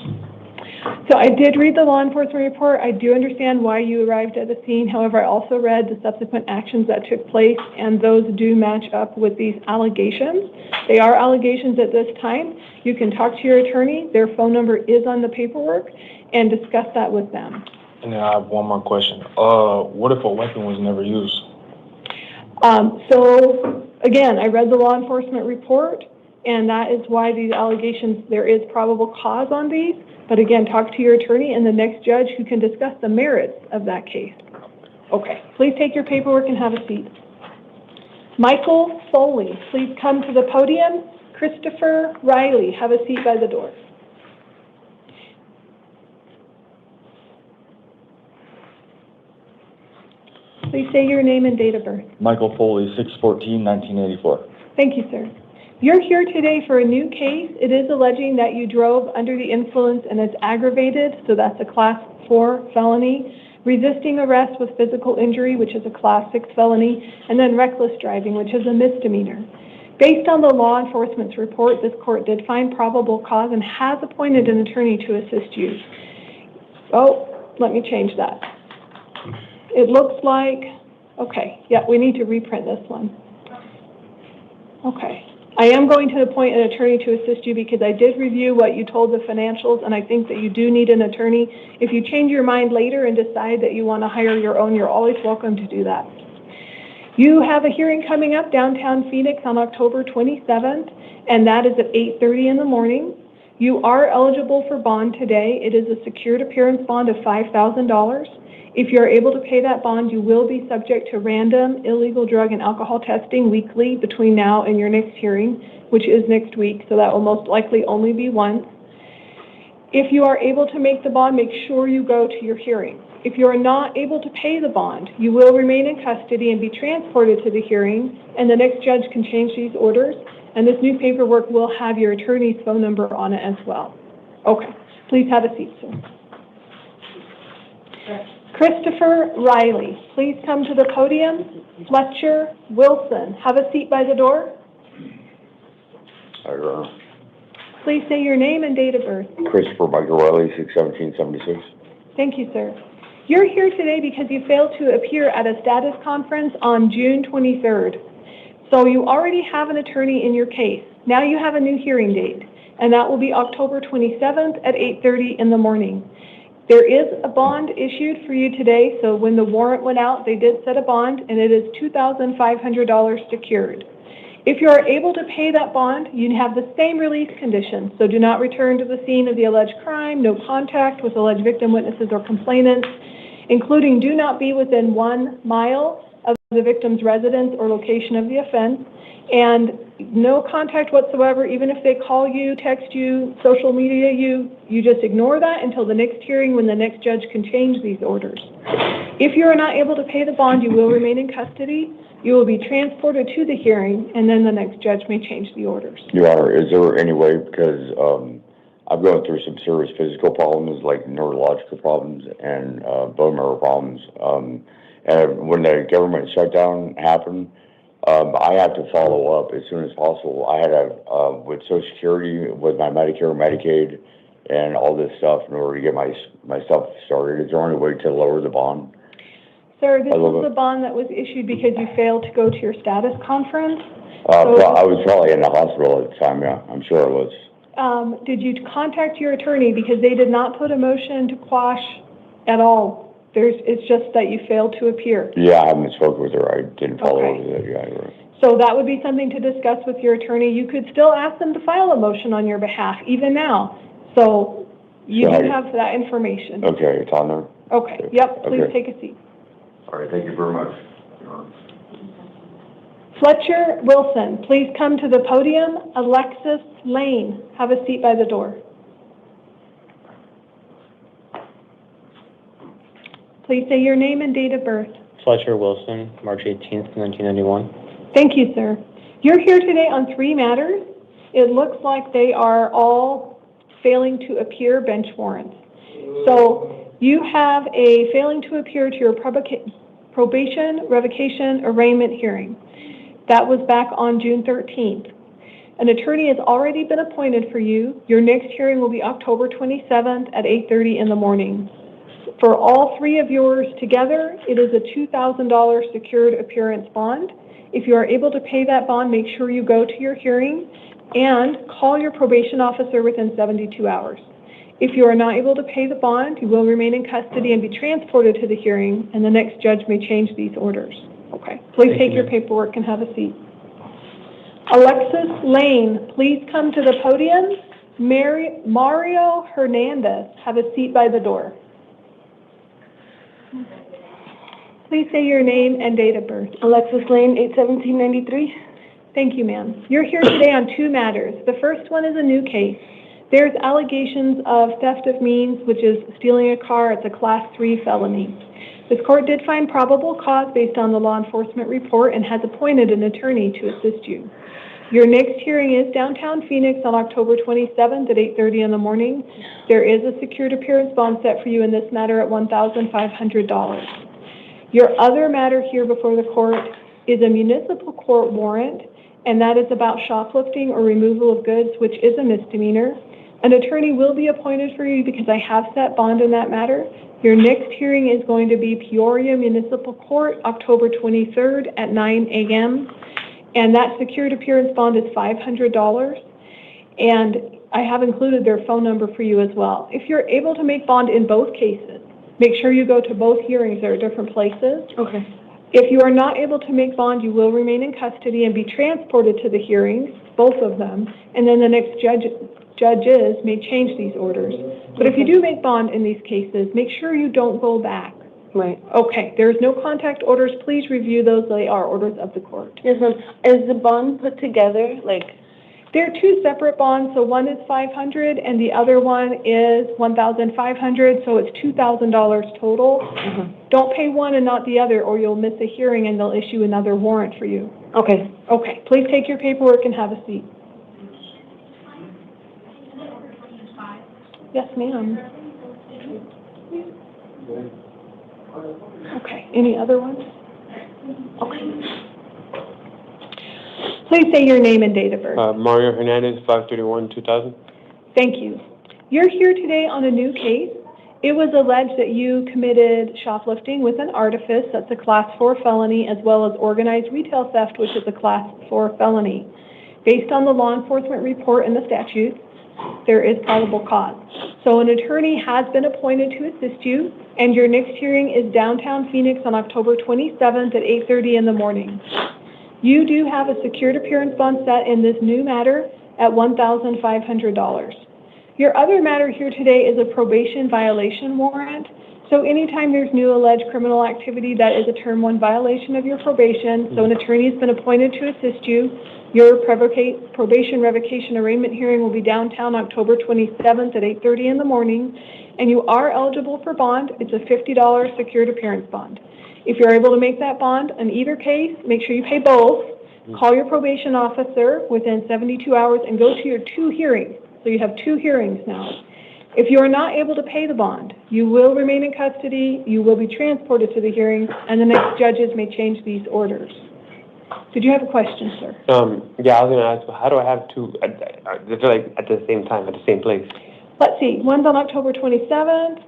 So I did read the law enforcement report. I do understand why you arrived at the scene. However, I also read the subsequent actions that took place, and those do match up with these allegations. They are allegations at this time. You can talk to your attorney. Their phone number is on the paperwork, and discuss that with them. And then I have one more question. What if a weapon was never used? So again, I read the law enforcement report, and that is why these allegations, there is probable cause on these. But again, talk to your attorney and the next judge who can discuss the merits of that case. Okay, please take your paperwork and have a seat. Michael Foley, please come to the podium. Christopher Riley, have a seat by the door. Please say your name and date of birth. Michael Foley, 6/14/1984. Thank you, sir. You're here today for a new case. It is alleging that you drove under the influence and it's aggravated, so that's a Class 4 felony, resisting arrest with physical injury, which is a Class 6 felony, and then reckless driving, which is a misdemeanor. Based on the law enforcement's report, this court did find probable cause and has appointed an attorney to assist you. Oh, let me change that. It looks like, okay, yeah, we need to reprint this one. Okay. I am going to appoint an attorney to assist you because I did review what you told the financials, and I think that you do need an attorney. If you change your mind later and decide that you want to hire your own, you're always welcome to do that. You have a hearing coming up downtown Phoenix on October 27th, and that is at 8:30 in the morning. You are eligible for bond today. It is a secured appearance bond of $5,000. If you're able to pay that bond, you will be subject to random illegal drug and alcohol testing weekly between now and your next hearing, which is next week, so that will most likely only be once. If you are able to make the bond, make sure you go to your hearing. If you are not able to pay the bond, you will remain in custody and be transported to the hearing, and the next judge can change these orders, and this new paperwork will have your attorney's phone number on it as well. Okay, please have a seat, sir. Christopher Riley, please come to the podium. Fletcher Wilson, have a seat by the door. Please say your name and date of birth. Christopher Michael Riley, 6/17/76. Thank you, sir. You're here today because you failed to appear at a status conference on June 23rd. So you already have an attorney in your case. Now you have a new hearing date, and that will be October 27th at 8:30 in the morning. There is a bond issued for you today, so when the warrant went out, they did set a bond, and it is $2,500 secured. If you are able to pay that bond, you have the same release conditions, so do not return to the scene of the alleged crime, no contact with alleged victim witnesses or complainants, including do not be within 1 mile of the victim's residence or location of the offense, and no contact whatsoever, even if they call you, text you, social media you just ignore that until the next hearing when the next judge can change these orders. If you are not able to pay the bond, you will remain in custody. You will be transported to the hearing, and then the next judge may change the orders. Your Honor, is there any way, because I'm going through some serious physical problems like neurological problems and bone marrow problems, and when the government shutdown happened, I have to follow up as soon as possible. I had with Social Security, with my Medicare, Medicaid, and all this stuff in order to get my stuff started. Is there any way to lower the bond? Sir, this was the bond that was issued because you failed to go to your status conference. Well, I was probably in the hospital at the time, yeah. I'm sure I was. Did you contact your attorney? Because they did not put a motion to quash at all. It's just that you failed to appear. Yeah, I haven't spoken with her. I didn't follow up with it. Yeah, right. So that would be something to discuss with your attorney. You could still ask them to file a motion on your behalf, even now. So you do have that information. Okay, it's on there? Okay, yep, please take a seat. All right, thank you very much. Fletcher Wilson, please come to the podium. Alexis Lane, have a seat by the door. Please say your name and date of birth. Fletcher Wilson, March 18th, 1991. Thank you, sir. You're here today on 3 matters. It looks like they are all failing to appear bench warrants. So you have a failing to appear to your probation, revocation, arraignment hearing. That was back on June 13th. An attorney has already been appointed for you. Your next hearing will be October 27th at 8:30 in the morning. For all 3 of yours together, it is a $2,000 secured appearance bond. If you are able to pay that bond, make sure you go to your hearing and call your probation officer within 72 hours. If you are not able to pay the bond, you will remain in custody and be transported to the hearing, and the next judge may change these orders. Okay. Please take your paperwork and have a seat. Alexis Lane, please come to the podium. Mario Hernandez, have a seat by the door. Please say your name and date of birth. Alexis Lane, 8/17/93. Thank you, ma'am. You're here today on 2 matters. The first one is a new case. There's allegations of theft of means, which is stealing a car. It's a Class 3 felony. This court did find probable cause based on the law enforcement report and has appointed an attorney to assist you. Your next hearing is downtown Phoenix on October 27th at 8:30 in the morning. There is a secured appearance bond set for you in this matter at $1,500. Your other matter here before the court is a municipal court warrant, and that is about shoplifting or removal of goods, which is a misdemeanor. An attorney will be appointed for you because I have set bond in that matter. Your next hearing is going to be Peoria Municipal Court, October 23rd at 9 a.m., and that secured appearance bond is $500, and I have included their phone number for you as well. If you're able to make bond in both cases, make sure you go to both hearings. They're different places. Okay. If you are not able to make bond, you will remain in custody and be transported to the hearings, both of them, and then the next judges may change these orders. But if you do make bond in these cases, make sure you don't go back. Right. Okay, there's no contact orders. Please review those. They are orders of the court. Yes, ma'am. Is the bond put together, like? They're 2 separate bonds, so one is $500 and the other one is $1,500, so it's $2,000 total. Mm-hmm. Don't pay one and not the other, or you'll miss a hearing and they'll issue another warrant for you. Okay. Okay, please take your paperwork and have a seat. Yes, ma'am. Okay, any other ones? Okay. Please say your name and date of birth. Mario Hernandez, 5/31/2000. Thank you. You're here today on a new case. It was alleged that you committed shoplifting with an artifice, that's a Class 4 felony, as well as organized retail theft, which is a Class 4 felony. Based on the law enforcement report and the statutes, there is probable cause. So an attorney has been appointed to assist you, and your next hearing is downtown Phoenix on October 27th at 8:30 in the morning. You do have a secured appearance bond set in this new matter at $1,500. Your other matter here today is a probation violation warrant. So anytime there's new alleged criminal activity, that is a Term 1 violation of your probation. So an attorney has been appointed to assist you. Your probation revocation arraignment hearing will be downtown October 27th at 8:30 in the morning. And you are eligible for bond. It's a $50 secured appearance bond. If you're able to make that bond in either case, make sure you pay both. Call your probation officer within 72 hours and go to your 2 hearings. So you have 2 hearings now. If you are not able to pay the bond, you will remain in custody, you will be transported to the hearing, and the next judges may change these orders. Did you have a question, sir? Yeah, I was going to ask, how do I have 2, like at the same time, at the same place? Let's see, one's on October 27th,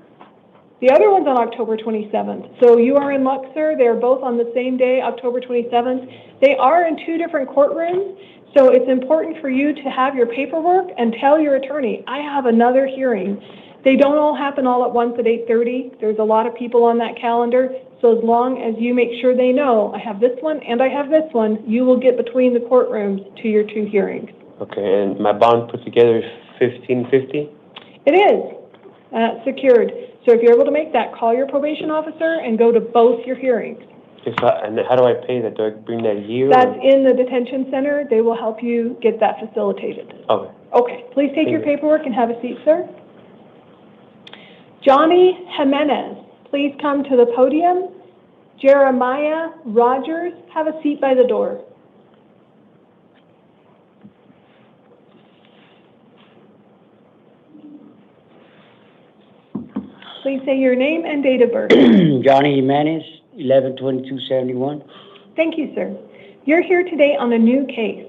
the other one's on October 27th. So you are in luck, sir. They're both on the same day, October 27th. They are in 2 different courtrooms. So it's important for you to have your paperwork and tell your attorney, I have another hearing. They don't all happen all at once at 8:30. There's a lot of people on that calendar. So as long as you make sure they know, I have this one and I have this one, you will get between the courtrooms to your 2 hearings. Okay, and my bond put together is $1,550? It is secured. So if you're able to make that, call your probation officer and go to both your hearings. And how do I pay that? Do I bring that here? That's in the detention center. They will help you get that facilitated. Okay. Okay. Please take your paperwork and have a seat, sir. Johnny Jimenez, please come to the podium. Jeremiah Rogers, have a seat by the door. Please say your name and date of birth. Johnny Jimenez, 11/22/71. Thank you, sir. You're here today on a new case.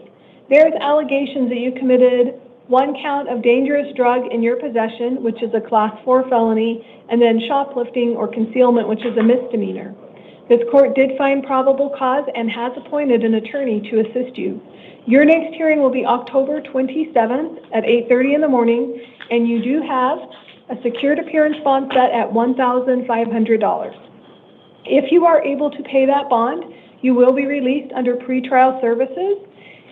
There's allegations that you committed 1 count of dangerous drug in your possession, which is a Class 4 felony, and then shoplifting or concealment, which is a misdemeanor. This court did find probable cause and has appointed an attorney to assist you. Your next hearing will be October 27th at 8:30 in the morning, and you do have a secured appearance bond set at $1,500. If you are able to pay that bond, you will be released under pretrial services.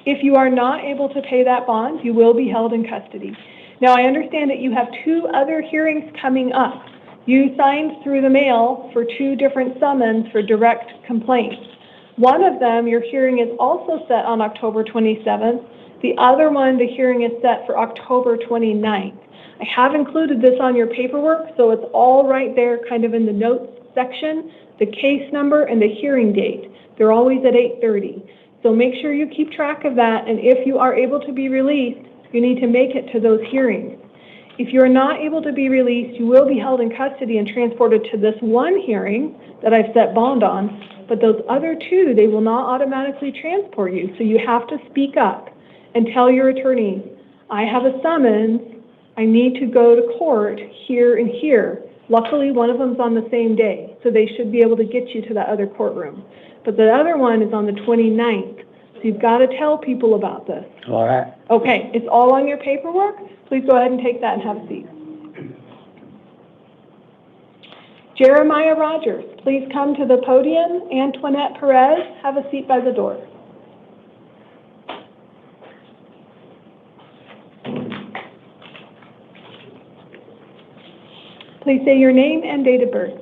If you are not able to pay that bond, you will be held in custody. Now, I understand that you have 2 other hearings coming up. You signed through the mail for 2 different summons for direct complaints. One of them, your hearing is also set on October 27th. The other one, the hearing is set for October 29th. I have included this on your paperwork, so it's all right there kind of in the notes section, the case number and the hearing date. They're always at 8:30. So make sure you keep track of that, and if you are able to be released, you need to make it to those hearings. If you're not able to be released, you will be held in custody and transported to this 1 hearing that I've set bond on, but those other 2, they will not automatically transport you, so you have to speak up and tell your attorney, I have a summons, I need to go to court here and here. Luckily, one of them's on the same day, so they should be able to get you to that other courtroom. But the other one is on the 29th, so you've got to tell people about this. All right. Okay, it's all on your paperwork. Please go ahead and take that and have a seat. Jeremiah Rogers, please come to the podium. Antoinette Perez, have a seat by the door. Please say your name and date of birth.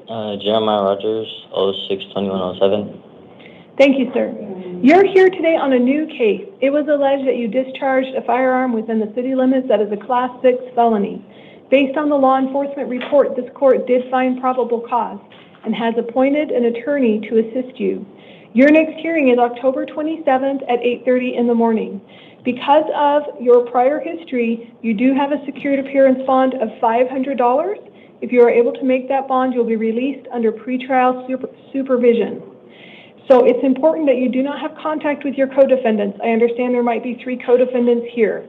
Jeremiah Rogers, 06/21/07. Thank you, sir. You're here today on a new case. It was alleged that you discharged a firearm within the city limits that is a Class 6 felony. Based on the law enforcement report, this court did find probable cause and has appointed an attorney to assist you. Your next hearing is October 27th at 8:30 in the morning. Because of your prior history, you do have a secured appearance bond of $500. If you are able to make that bond, you'll be released under pretrial supervision. So it's important that you do not have contact with your co-defendants. I understand there might be 3 co-defendants here.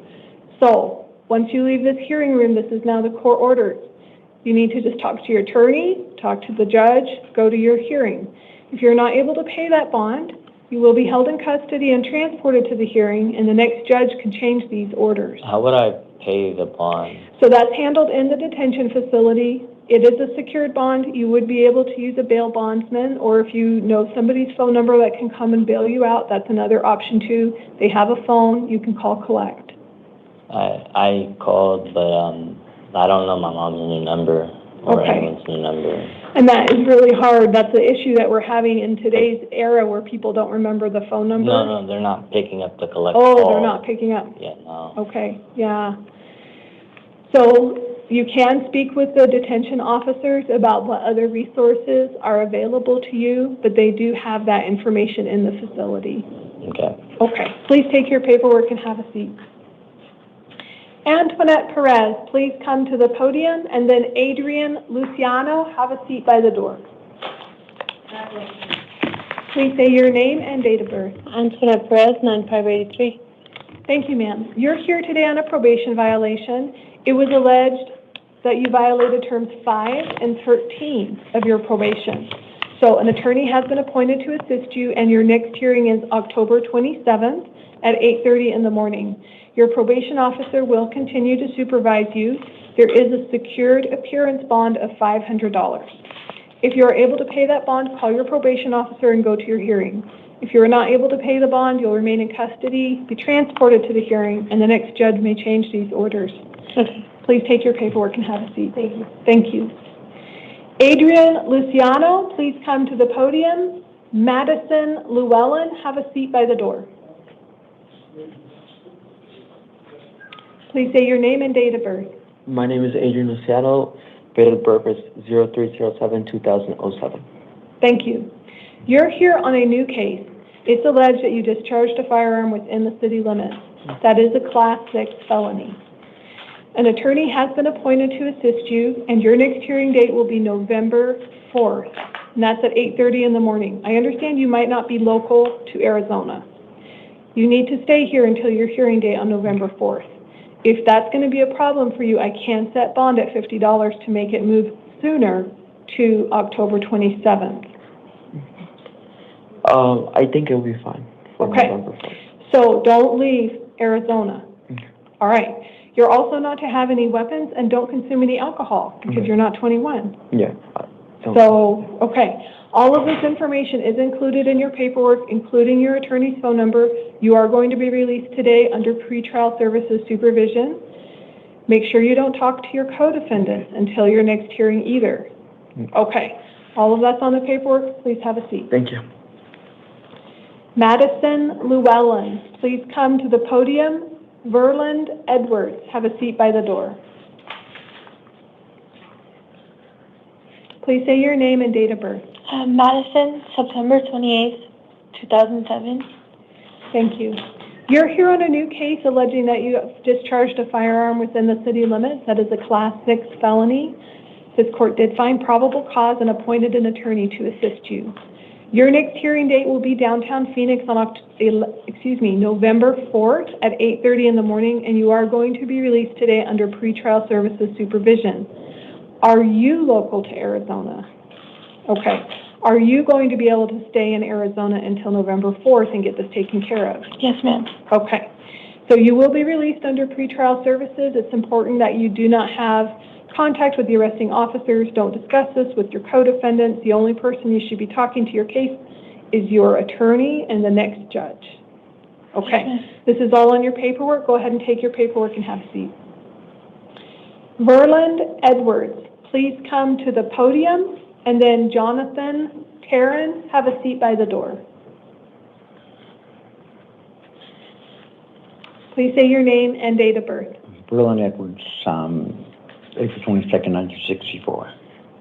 So once you leave this hearing room, this is now the court orders. You need to just talk to your attorney, talk to the judge, go to your hearing. If you're not able to pay that bond, you will be held in custody and transported to the hearing, and the next judge can change these orders. How would I pay the bond? So that's handled in the detention facility. It is a secured bond. You would be able to use a bail bondsman, or if you know somebody's phone number that can come and bail you out, that's another option too. They have a phone, you can call collect. I called, but I don't know my mom's new number or anyone's new number. And that is really hard. That's the issue that we're having in today's era where people don't remember the phone number. No, they're not picking up the collect call. call. They're not picking up. Yeah, no. Okay, yeah. So you can speak with the detention officers about what other resources are available to you, but they do have that information in the facility. Okay. Okay, please take your paperwork and have a seat. Antoinette Perez, please come to the podium, and then Adrian Luciano, have a seat by the door. Please say your name and date of birth. Antoinette Perez, 9583. Thank you, ma'am. You're here today on a probation violation. It was alleged that you violated terms 5 and 13 of your probation. So an attorney has been appointed to assist you, and your next hearing is October 27th at 8:30 in the morning. Your probation officer will continue to supervise you. There is a secured appearance bond of $500. If you are able to pay that bond, call your probation officer and go to your hearing. If you are not able to pay the bond, you'll remain in custody, be transported to the hearing, and the next judge may change these orders. Okay. Please take your paperwork and have a seat. Thank you. Thank you. Adrian Luciano, please come to the podium. Madison Llewellyn, have a seat by the door. Please say your name and date of birth. My name is Adrian Luciano. Date of birth is 03/07/2007. Thank you. You're here on a new case. It's alleged that you discharged a firearm within the city limits. That is a Class 6 felony. An attorney has been appointed to assist you, and your next hearing date will be November 4th, and that's at 8:30 in the morning. I understand you might not be local to Arizona. You need to stay here until your hearing date on November 4th. If that's going to be a problem for you, I can set bond at $50 to make it move sooner to October 27th. I think it'll be fine. Okay. So don't leave Arizona. All right. You're also not to have any weapons and don't consume any alcohol because you're not 21. Yeah. So, okay. All of this information is included in your paperwork, including your attorney's phone number. You are going to be released today under pretrial services supervision. Make sure you don't talk to your co-defendants until your next hearing either. Okay. All of that's on the paperwork. Please have a seat. Thank you. Madison Llewellyn, please come to the podium. Verland Edwards, have a seat by the door. Please say your name and date of birth. Madison, September 28th, 2007. Thank you. You're here on a new case alleging that you discharged a firearm within the city limits. That is a Class 6 felony. This court did find probable cause and appointed an attorney to assist you. Your next hearing date will be downtown Phoenix on November 4th at 8:30 in the morning, and you are going to be released today under pretrial services supervision. Are you local to Arizona? Okay. Are you going to be able to stay in Arizona until November 4th and get this taken care of? Yes, ma'am. Okay. So you will be released under pretrial services. It's important that you do not have contact with the arresting officers. Don't discuss this with your co-defendants. The only person you should be talking to your case is your attorney and the next judge. Okay. This is all on your paperwork. Go ahead and take your paperwork and have a seat. Verland Edwards, please come to the podium. And then Jonathan Taryn, have a seat by the door. Please say your name and date of birth. Verland Edwards, April 22nd, 1964.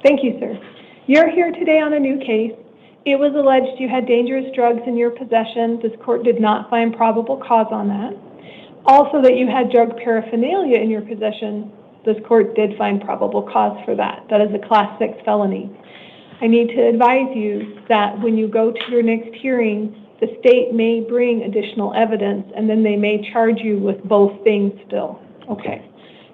Thank you, sir. You're here today on a new case. It was alleged you had dangerous drugs in your possession. This court did not find probable cause on that. Also that you had drug paraphernalia in your possession. This court did find probable cause for that. That is a Class 6 felony. I need to advise you that when you go to your next hearing, the state may bring additional evidence, and then they may charge you with both things still. Okay.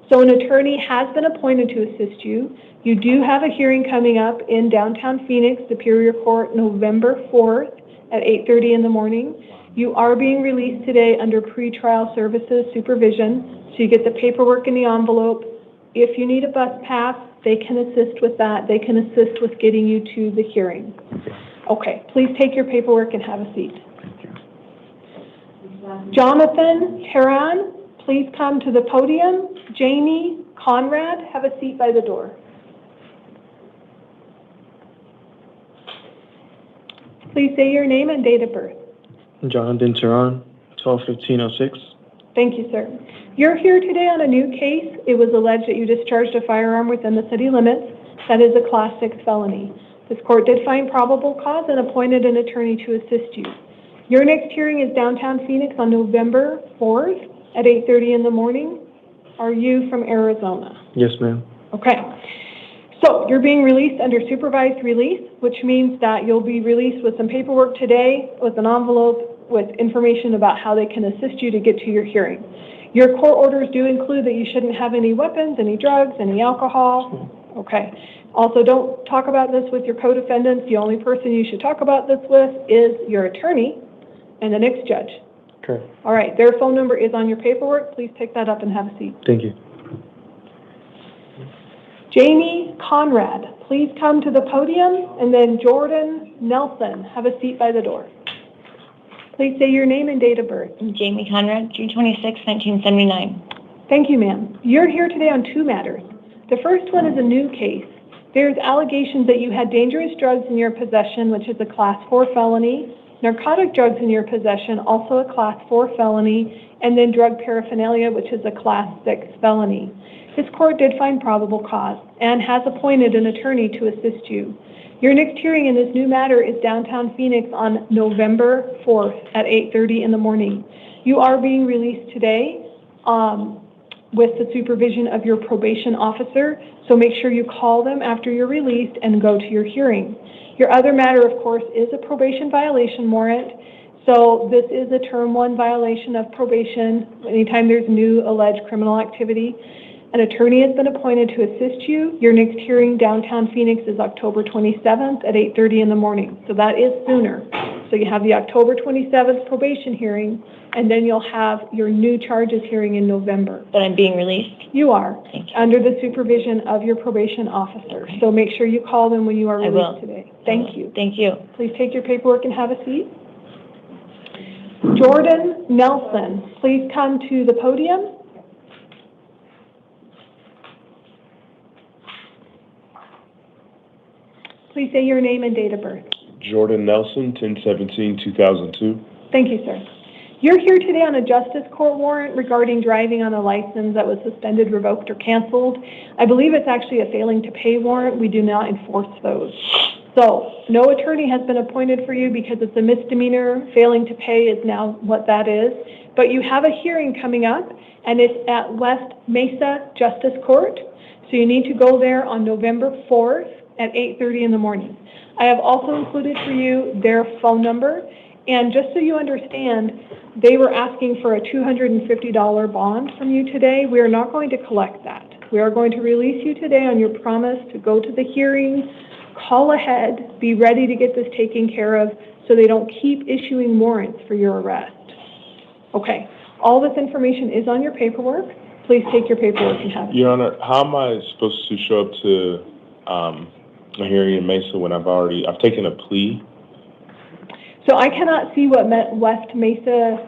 So an attorney has been appointed to assist you. You do have a hearing coming up in downtown Phoenix, Superior Court, November 4th at 8:30 in the morning. You are being released today under pretrial services supervision, so you get the paperwork in the envelope. If you need a bus pass, they can assist with that. They can assist with getting you to the hearing. Okay, please take your paperwork and have a seat. Jonathan Heron, please come to the podium. Jamie Conrad, have a seat by the door. Please say your name and date of birth. Jonathan Tehran, 12/15/06. Thank you, sir. You're here today on a new case. It was alleged that you discharged a firearm within the city limits. That is a Class 6 felony. This court did find probable cause and appointed an attorney to assist you. Your next hearing is downtown Phoenix on November 4th at 8:30 in the morning. Are you from Arizona? Yes, ma'am. Okay. So you're being released under supervised release, which means that you'll be released with some paperwork today, with an envelope, with information about how they can assist you to get to your hearing. Your court orders do include that you shouldn't have any weapons, any drugs, any alcohol. Okay. Also, don't talk about this with your co-defendants. The only person you should talk about this with is your attorney and the next judge. Okay. All right. Their phone number is on your paperwork. Please pick that up and have a seat. Thank you. Jamie Conrad, please come to the podium, and then Jordan Nelson, have a seat by the door. Please say your name and date of birth. Jamie Conrad, 3/26/1979. Thank you, ma'am. You're here today on two matters. The first one is a new case. There's allegations that you had dangerous drugs in your possession, which is a Class 4 felony, narcotic drugs in your possession, also a Class 4 felony, and then drug paraphernalia, which is a Class 6 felony. This court did find probable cause and has appointed an attorney to assist you. Your next hearing in this new matter is downtown Phoenix on November 4th at 8:30 in the morning. You are being released today with the supervision of your probation officer, so make sure you call them after you're released and go to your hearing. Your other matter, of course, is a probation violation warrant. So this is a Term 1 violation of probation anytime there's new alleged criminal activity. An attorney has been appointed to assist you. Your next hearing downtown Phoenix is October 27th at 8:30 in the morning. So that is sooner. So you have the October 27th probation hearing, and then you'll have your new charges hearing in November. But I'm being released? You are, Thank you. under the supervision of your probation officer. So make sure you call them when you are I released will. today. Thank you. Thank you. Please take your paperwork and have a seat. Jordan Nelson, please come to the podium. Please say your name and date of birth. Jordan Nelson, 10/17/2002. Thank you, sir. You're here today on a justice court warrant regarding driving on a license that was suspended, revoked, or canceled. I believe it's actually a failing to pay warrant. We do not enforce those. So no attorney has been appointed for you because it's a misdemeanor. Failing to pay is now what that is. But you have a hearing coming up, and it's at West Mesa Justice Court. So you need to go there on November 4th at 8:30 in the morning. I have also included for you their phone number. And just so you understand, they were asking for a $250 bond from you today. We are not going to collect that. We are going to release you today on your promise to go to the hearing, call ahead, be ready to get this taken care of so they don't keep issuing warrants for your arrest. Okay, all this information is on your paperwork. Please take your paperwork and have it. Your Honor, how am I supposed to show up to a hearing in Mesa when I've taken a plea? So I cannot see what West Mesa,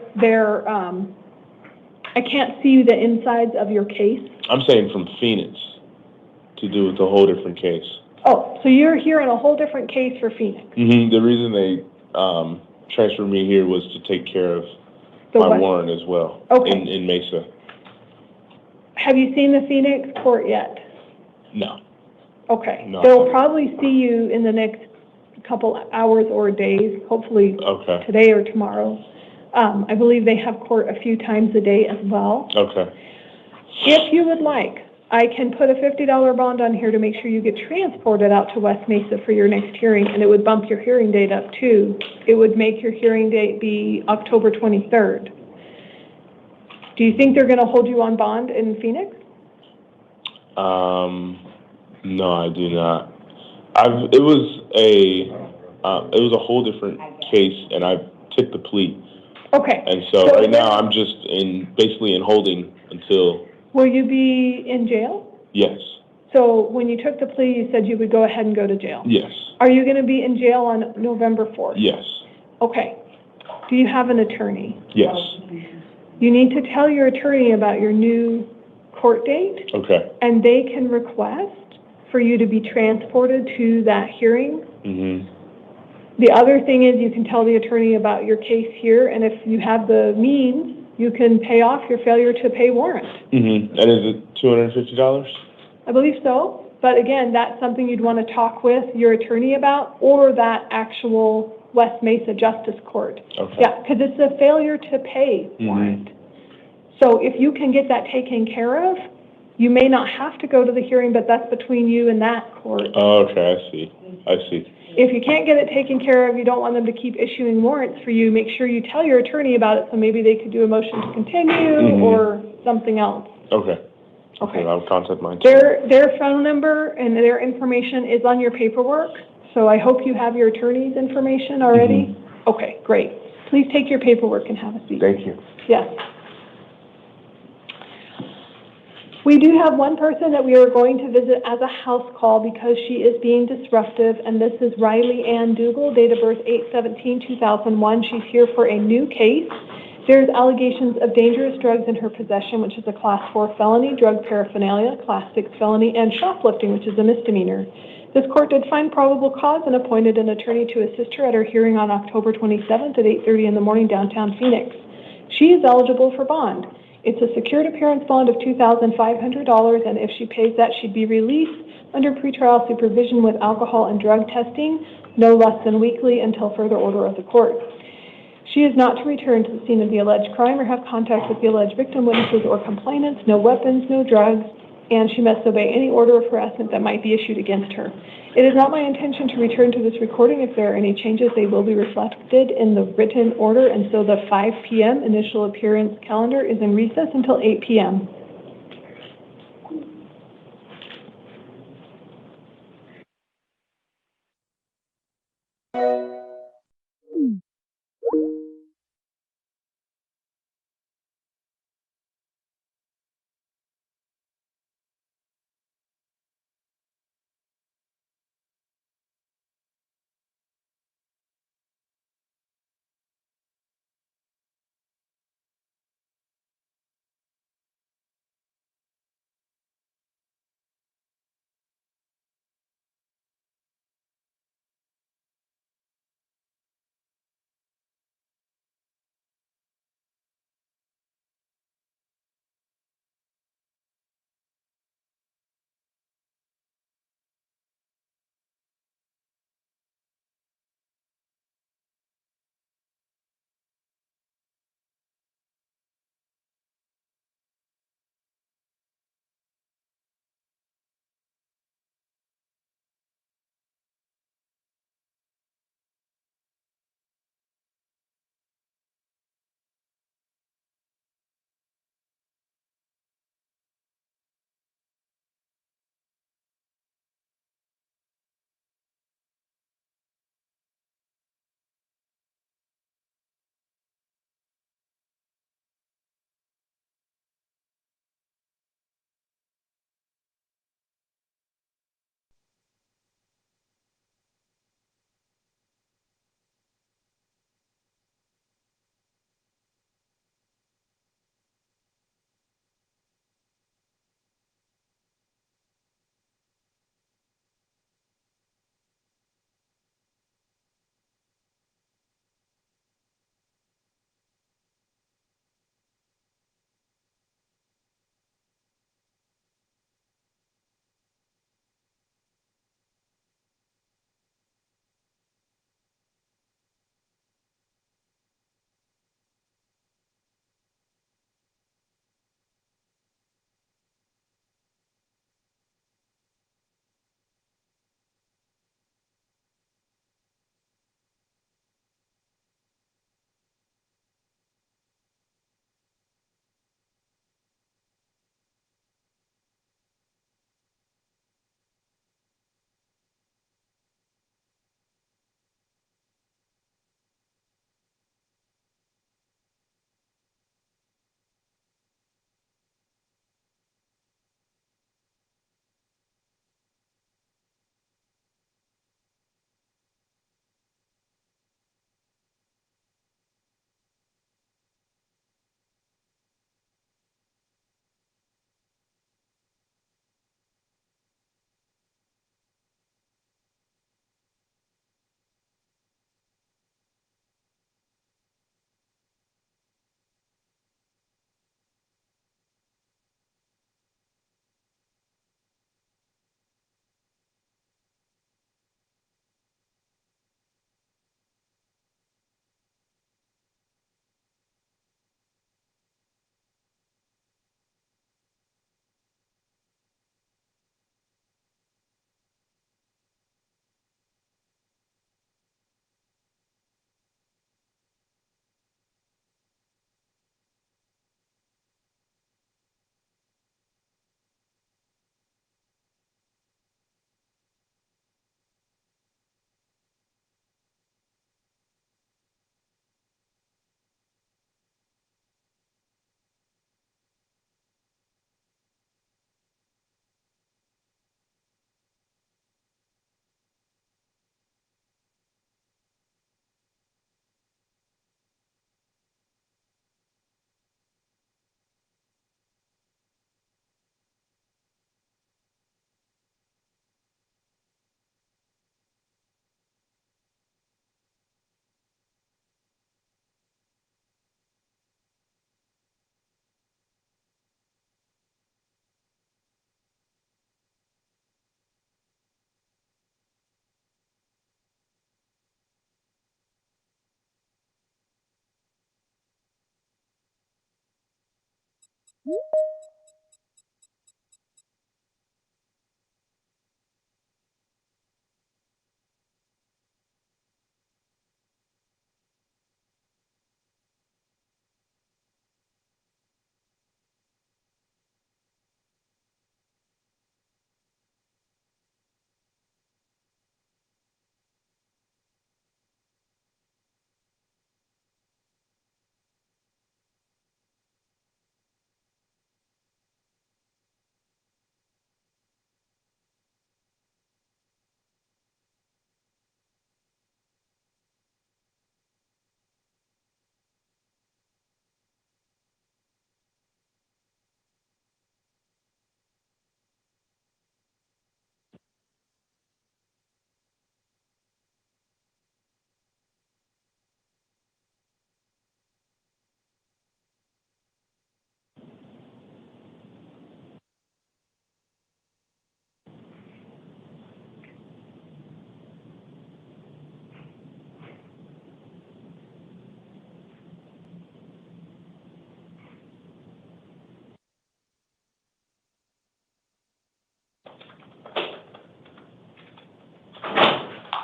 I can't see the insides of your case. I'm saying from Phoenix to do with a whole different case. Oh, so you're here on a whole different case for Phoenix. The reason they transferred me here was to take care of my warrant as well. Okay. In Mesa. Have you seen the Phoenix court yet? No. Okay. No. They'll probably see you in the next couple hours or days, hopefully today or tomorrow. I believe they have court a few times a day as well. Okay. If you would like, I can put a $50 bond on here to make sure you get transported out to West Mesa for your next hearing, and it would bump your hearing date up too. It would make your hearing date be October 23rd. Do you think they're going to hold you on bond in Phoenix? No, I do not. It was a whole different case, and I took the plea. Okay. And so So right now, then- I'm just basically in holding until, Will you be in jail? yes, So when you took the plea, you said you would go ahead and go to jail. yes, Are you going to be in jail on November 4th? yes, Okay. Do you have an attorney? yes. You need to tell your attorney about your new court date, Okay. and they can request for you to be transported to that hearing. Mm-hmm. The other thing is you can tell the attorney about your case here, and if you have the means, you can pay off your failure to pay warrant. Mm-hmm. And is it $250? I believe so, but again, that's something you'd want to talk with your attorney about, or that actual West Mesa Justice Court. Okay. Yeah, because it's a failure to pay warrant. So if you can get that taken care of, you may not have to go to the hearing, but that's between you and that court. Oh, okay, I see. If you can't get it taken care of, you don't want them to keep issuing warrants for you, make sure you tell your attorney about it, so maybe they could do a motion to continue or something else. Okay. Okay. I'll contact mine. Their phone number and their information is on your paperwork, so I hope you have your attorney's information already. Okay, great. Please take your paperwork and have a seat. Thank you. Yes. We do have one person that we are going to visit as a house call because she is being disruptive, and this is Riley Ann Dougal, date of birth 8/17/2001. She's here for a new case. There's allegations of dangerous drugs in her possession, which is a Class 4 felony, drug paraphernalia, Class 6 felony, and shoplifting, which is a misdemeanor. This court did find probable cause and appointed an attorney to assist her at her hearing on October 27th at 8:30 in the morning downtown Phoenix. She is eligible for bond. It's a secured appearance bond of $2,500, and if she pays that, she'd be released under pretrial supervision with alcohol and drug testing, no less than weekly until further order of the court. She is not to return to the scene of the alleged crime or have contact with the alleged victim, witnesses, or complainants, no weapons, no drugs, and she must obey any order of harassment that might be issued against her. It is not my intention to return to this recording. If there are any changes, they will be reflected in the written order, and so the 5 p.m. initial appearance calendar is in recess until 8 p.m.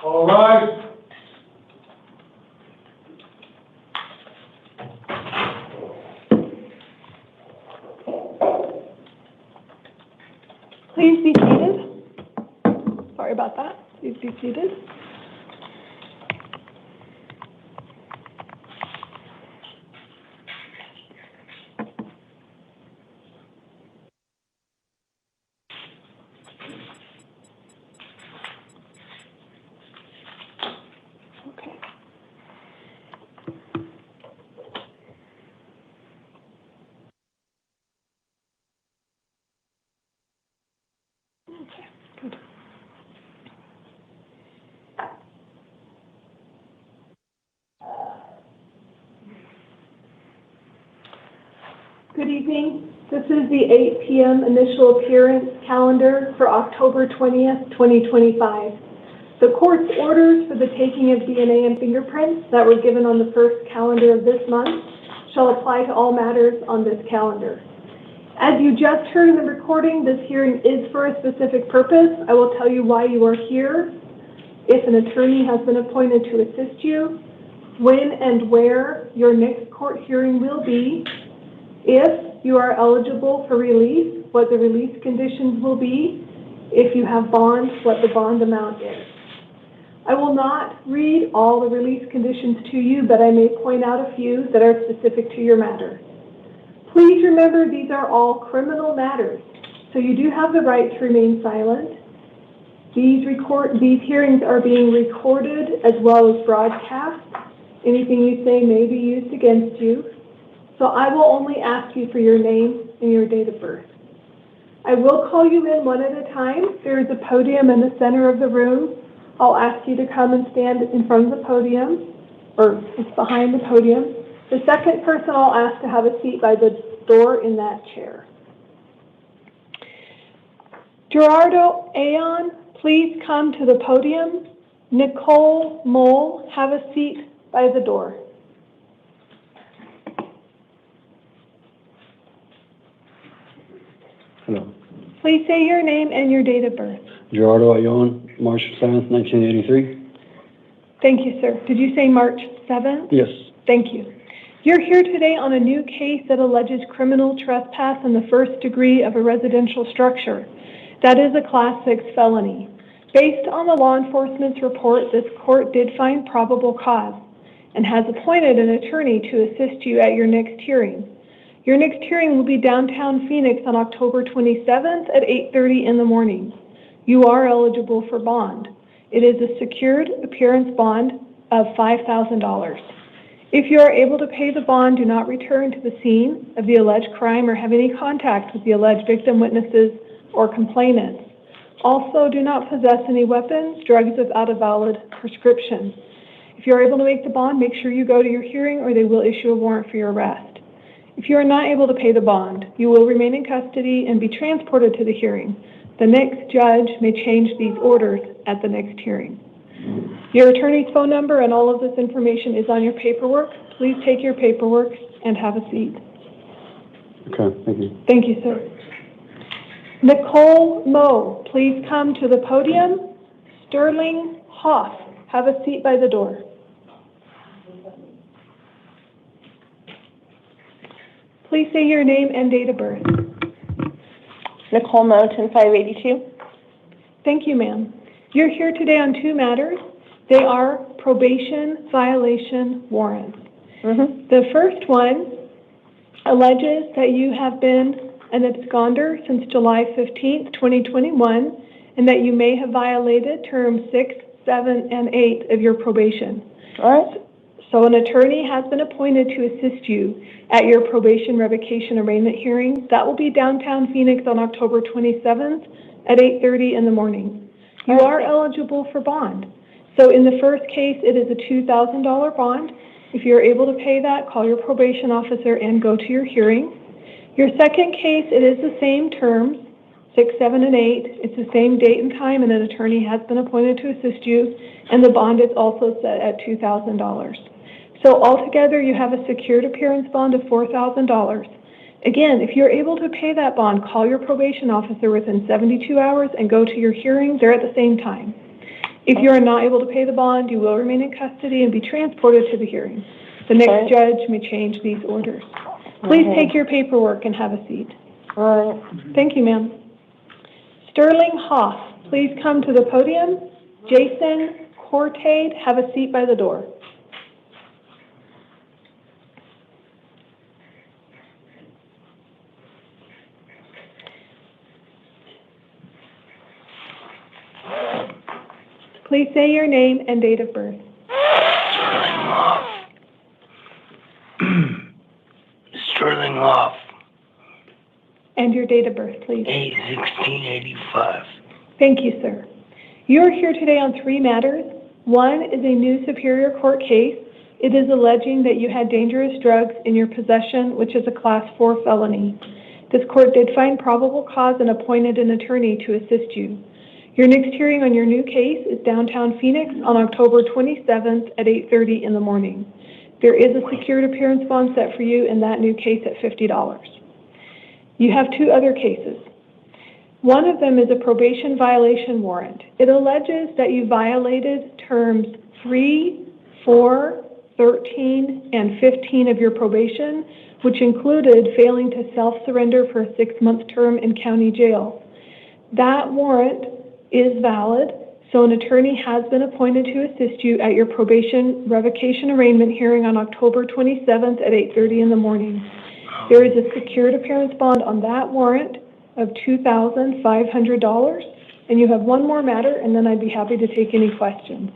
All right. Please be seated. Sorry about that. Please be seated. Good evening. This is the 8 p.m. initial appearance calendar for October 20th, 2025. The court's orders for the taking of DNA and fingerprints that were given on the first calendar of this month shall apply to all matters on this calendar. As you just heard in the recording, this hearing is for a specific purpose. I will tell you why you are here, if an attorney has been appointed to assist you, when and where your next court hearing will be, if you are eligible for release, what the release conditions will be, if you have bond, what the bond amount is. I will not read all the release conditions to you, but I may point out a few that are specific to your matter. Please remember these are all criminal matters, so you do have the right to remain silent. These hearings are being recorded as well as broadcast. Anything you say may be used against you. So I will only ask you for your name and your date of birth. I will call you in one at a time. There is a podium in the center of the room. I'll ask you to come and stand in front of the podium, or it's behind the podium. The second person I'll ask to have a seat by the door in that chair. Gerardo Aon, please come to the podium. Nicole Mole, have a seat by the door. Hello. Please say your name and your date of birth. Gerardo Ayon, March 7th, 1983. Thank you, sir. Did you say March 7th? Yes. Thank you. You're here today on a new case that alleges criminal trespass in the first degree of a residential structure. That is a Class 6 felony. Based on the law enforcement's report, this court did find probable cause and has appointed an attorney to assist you at your next hearing. Your next hearing will be downtown Phoenix on October 27th at 8:30 in the morning. You are eligible for bond. It is a secured appearance bond of $5,000. If you are able to pay the bond, do not return to the scene of the alleged crime or have any contact with the alleged victim witnesses or complainants. Also, do not possess any weapons, drugs without a valid prescription. If you are able to make the bond, make sure you go to your hearing or they will issue a warrant for your arrest. If you are not able to pay the bond, you will remain in custody and be transported to the hearing. The next judge may change these orders at the next hearing. Your attorney's phone number and all of this information is on your paperwork. Please take your paperwork and have a seat. Okay, thank you. Thank you, sir. Nicole Moe, please come to the podium. Sterling Hoff, have a seat by the door. Please say your name and date of birth. Nicole Moten, 582. Thank you, ma'am. You're here today on two matters. They are probation violation warrants. The first one alleges that you have been an absconder since July 15th, 2021, and that you may have violated terms 6, 7, and 8 of your probation. All right. So an attorney has been appointed to assist you at your probation revocation arraignment hearing. That will be downtown Phoenix on October 27th at 8:30 in the morning. You are eligible for bond. So in the first case, it is a $2,000 bond. If you're able to pay that, call your probation officer and go to your hearing. Your second case, it is the same terms, 6, 7, and 8. It's the same date and time, and an attorney has been appointed to assist you, and the bond is also set at $2,000. So altogether, you have a secured appearance bond of $4,000. Again, if you're able to pay that bond, call your probation officer within 72 hours and go to your hearing. They're at the same time. If you are not able to pay the bond, you will remain in custody and be transported to the hearing. The next judge may change these orders. Please take your paperwork and have a seat. All right. Thank you, ma'am. Sterling Hoff, please come to the podium. Jason Cortade, have a seat by the door. Please say your name and date of birth. Sterling Hoff. And your date of birth, please. 8/16/85. Thank you, sir. You are here today on three matters. One is a new Superior Court case. It is alleging that you had dangerous drugs in your possession, which is a Class 4 felony. This court did find probable cause and appointed an attorney to assist you. Your next hearing on your new case is downtown Phoenix on October 27th at 8:30 in the morning. There is a secured appearance bond set for you in that new case at $50. You have two other cases. One of them is a probation violation warrant. It alleges that you violated terms 3, 4, 13, and 15 of your probation, which included failing to self-surrender for a 6-month term in county jail. That warrant is valid, so an attorney has been appointed to assist you at your probation revocation arraignment hearing on October 27th at 8:30 in the morning. There is a secured appearance bond on that warrant of $2,500, and you have one more matter, and then I'd be happy to take any questions.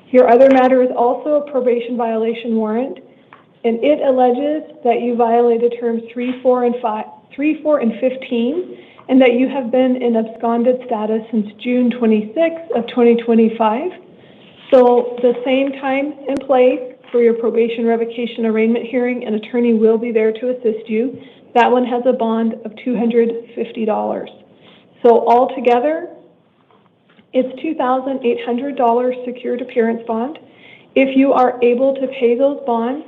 Your other matter is also a probation violation warrant, and it alleges that you violated terms 3, 4, and 15, and that you have been in absconded status since June 26th of 2025. So the same time and place for your probation revocation arraignment hearing, an attorney will be there to assist you. That one has a bond of $250. So altogether, it's $2,800 secured appearance bond. If you are able to pay those bonds,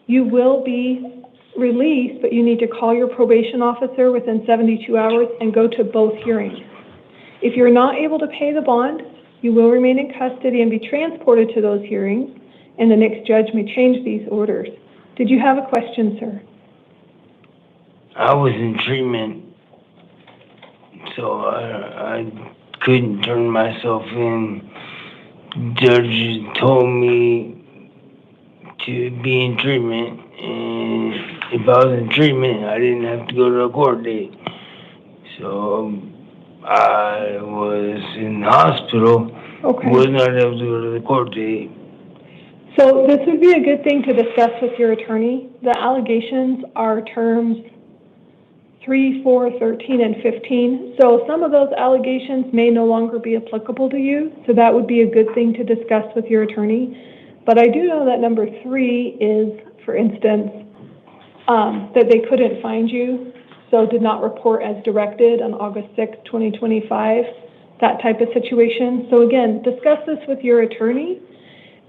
you will be released, but you need to call your probation officer within 72 hours and go to both hearings. If you're not able to pay the bond, you will remain in custody and be transported to those hearings, and the next judge may change these orders. Did you have a question, sir? I was in treatment, so I couldn't turn myself in. Judge told me to be in treatment, and if I was in treatment, I didn't have to go to a court date. So I was in the hospital, was not able to go to the court date. So this would be a good thing to discuss with your attorney. The allegations are terms 3, 4, 13, and 15. So some of those allegations may no longer be applicable to you, so that would be a good thing to discuss with your attorney. But I do know that number 3 is, for instance, that they couldn't find you, so did not report as directed on August 6, 2025, that type of situation. So again, discuss this with your attorney.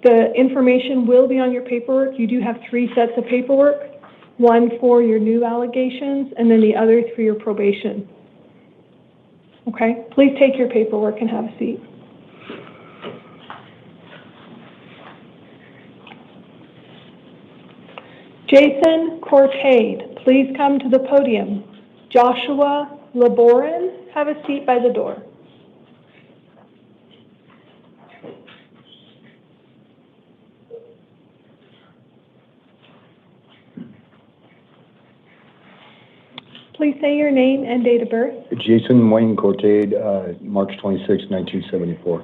The information will be on your paperwork. You do have 3 sets of paperwork. one for your new allegations, and then the other for your probation. Okay? Please take your paperwork and have a seat. Jason Cortade, please come to the podium. Joshua Laborin, have a seat by the door. Please say your name and date of birth. Jason Wayne Cortade, March 26, 1974.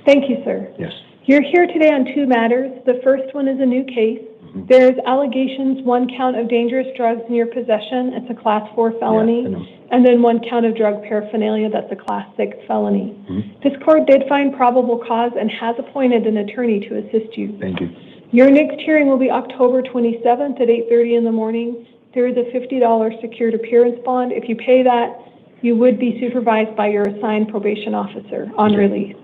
Thank you, sir. Yes. You're here today on two matters. The first one is a new case. There's allegations, one count of dangerous drugs in your possession. It's a Class 4 felony. Yeah, I know. And then one count of drug paraphernalia. That's a Class 6 felony. This court did find probable cause and has appointed an attorney to assist you. Thank you. Your next hearing will be October 27th at 8:30 in the morning. There is a $50 secured appearance bond. If you pay that, you would be supervised by your assigned probation officer on release.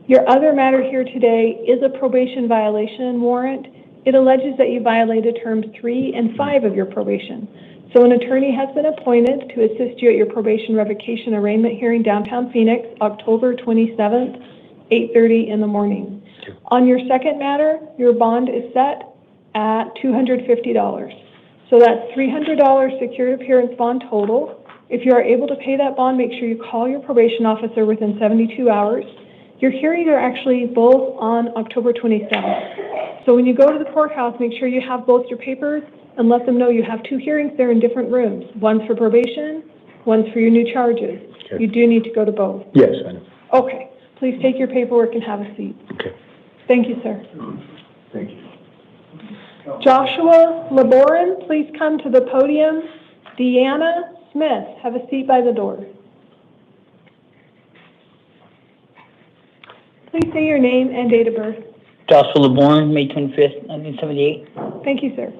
Your other matter here today is a probation violation warrant. It alleges that you violated terms 3 and 5 of your probation. So an attorney has been appointed to assist you at your probation revocation arraignment hearing downtown Phoenix, October 27th, 8:30 in the morning. On your second matter, your bond is set at $250. So that's $300 secured appearance bond total. If you are able to pay that bond, make sure you call your probation officer within 72 hours. Your hearings are actually both on October 27th. So when you go to the courthouse, make sure you have both your papers and let them know you have 2 hearings there in different rooms. One's for probation, one's for your new charges. Okay. You do need to go to both. Yes, I know. Okay. Please take your paperwork and have a seat. Okay. Thank you, sir. Thank you. Joshua Laborin, please come to the podium. Deanna Smith, have a seat by the door. Please say your name and date of birth. Joshua Labourne, May 25th, 1978. Thank you, sir.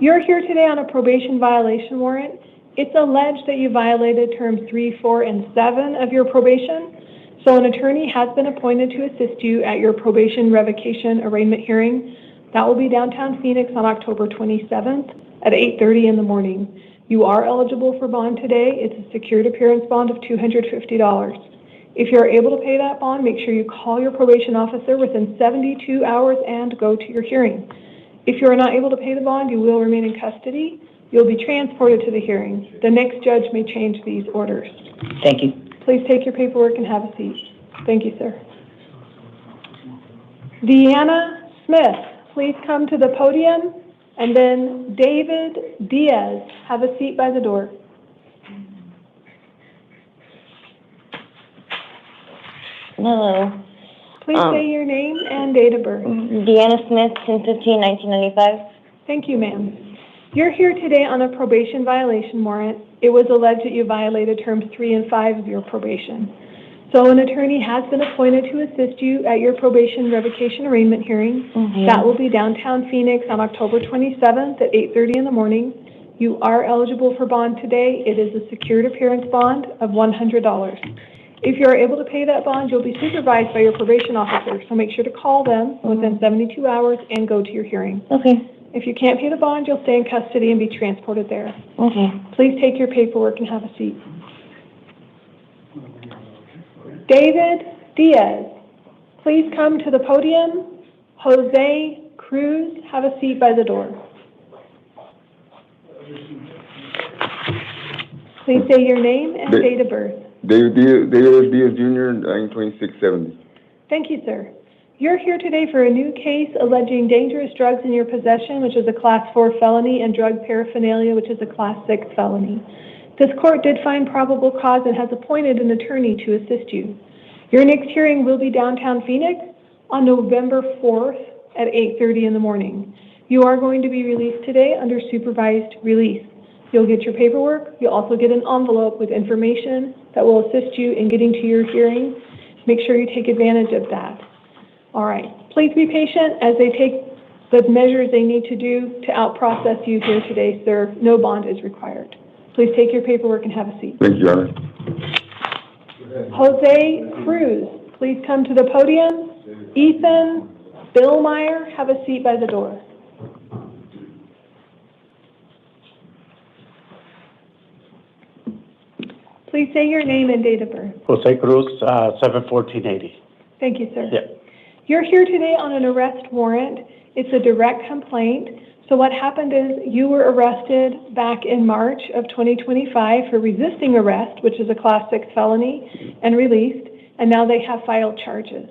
You're here today on a probation violation warrant. It's alleged that you violated terms 3, 4, and 7 of your probation. So an attorney has been appointed to assist you at your probation revocation arraignment hearing. That will be downtown Phoenix on October 27th at 8:30 in the morning. You are eligible for bond today. It's a secured appearance bond of $250. If you're able to pay that bond, make sure you call your probation officer within 72 hours and go to your hearing. If you are not able to pay the bond, you will remain in custody. You'll be transported to the hearing. The next judge may change these orders. Thank you. Please take your paperwork and have a seat. Thank you, sir. Deanna Smith, please come to the podium. And then David Diaz, have a seat by the door. Hello. Please say your name and date of birth. Deanna Smith, 10/15/1995. Thank you, ma'am. You're here today on a probation violation warrant. It was alleged that you violated terms 3 and 5 of your probation. So an attorney has been appointed to assist you at your probation revocation arraignment hearing. That will be downtown Phoenix on October 27th at 8:30 in the morning. You are eligible for bond today. It is a secured appearance bond of $100. If you are able to pay that bond, you'll be supervised by your probation officer. So make sure to call them within 72 hours and go to your hearing. Okay. If you can't pay the bond, you'll stay in custody and be transported there. Okay. Please take your paperwork and have a seat. David Diaz, please come to the podium. Jose Cruz, have a seat by the door. Please say your name and date of birth. David Diaz Jr., 9/26/70. Thank you, sir. You're here today for a new case alleging dangerous drugs in your possession, which is a Class 4 felony, and drug paraphernalia, which is a Class 6 felony. This court did find probable cause and has appointed an attorney to assist you. Your next hearing will be downtown Phoenix on November 4th at 8:30 in the morning. You are going to be released today under supervised release. You'll get your paperwork. You'll also get an envelope with information that will assist you in getting to your hearing. Make sure you take advantage of that. All right. Please be patient as they take the measures they need to do to out-process you here today, sir. No bond is required. Please take your paperwork and have a seat. Thank you, Your Honor. Jose Cruz, please come to the podium. Ethan Billmeyer, have a seat by the door. Please say your name and date of birth. Jose Cruz, 7/14/80. Thank you, sir. Yeah. You're here today on an arrest warrant. It's a direct complaint. So what happened is you were arrested back in March of 2025 for resisting arrest, which is a Class 6 felony, and released, and now they have filed charges.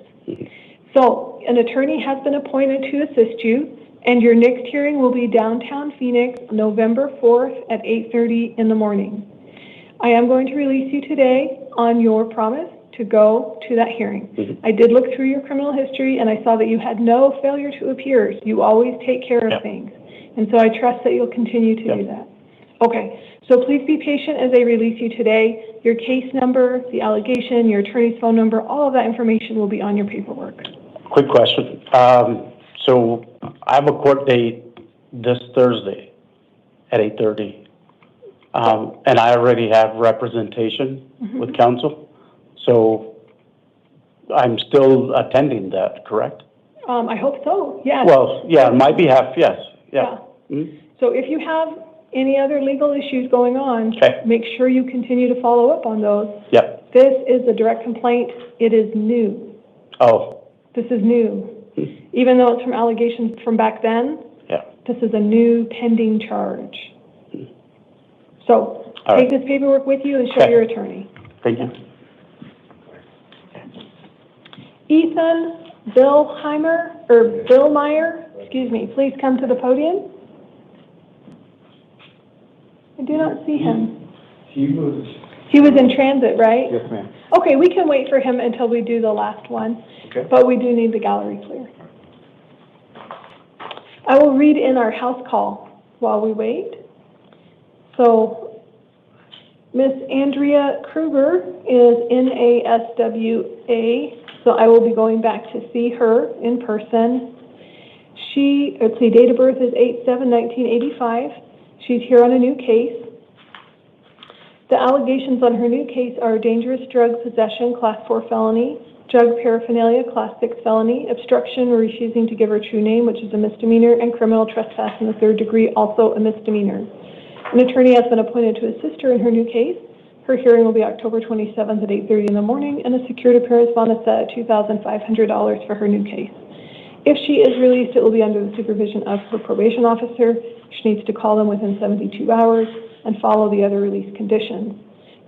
So an attorney has been appointed to assist you, and your next hearing will be downtown Phoenix, November 4th at 8:30 in the morning. I am going to release you today on your promise to go to that hearing. I did look through your criminal history, and I saw that you had no failure to appears. You always take care of things. And so I trust that you'll continue to do that. Okay, so please be patient as I release you today. Your case number, the allegation, your attorney's phone number, all of that information will be on your paperwork. Quick question. So I have a court date this Thursday at 8:30. And I already have representation with counsel. So I'm still attending that, correct? I hope so, yes. Well, yeah, on my behalf, yes. Yeah. So if you have any other legal issues going on, make sure you continue to follow up on those. Yep. This is a direct complaint. It is new. Oh. This is new. Even though it's from allegations from back then, this is a new pending charge. So take this paperwork with you and show your attorney. Thank you. Ethan Billmeyer, excuse me, please come to the podium. I do not see him. He was in transit, right? Yes, ma'am. Okay, we can wait for him until we do the last one. Okay. But we do need the gallery clear. I will read in our house call while we wait. So, Miss Andrea Kruger is NASWA, so I will be going back to see her in person. Let's see, date of birth is 8/7/1985. She's here on a new case. The allegations on her new case are dangerous drug possession, Class 4 felony, drug paraphernalia, Class 6 felony, obstruction or refusing to give her true name, which is a misdemeanor, and criminal trespass in the 3rd degree, also a misdemeanor. An attorney has been appointed to assist her in her new case. Her hearing will be October 27th at 8:30 in the morning, and a secured appearance bond is set at $2,500 for her new case. If she is released, it will be under the supervision of her probation officer. She needs to call them within 72 hours and follow the other release conditions.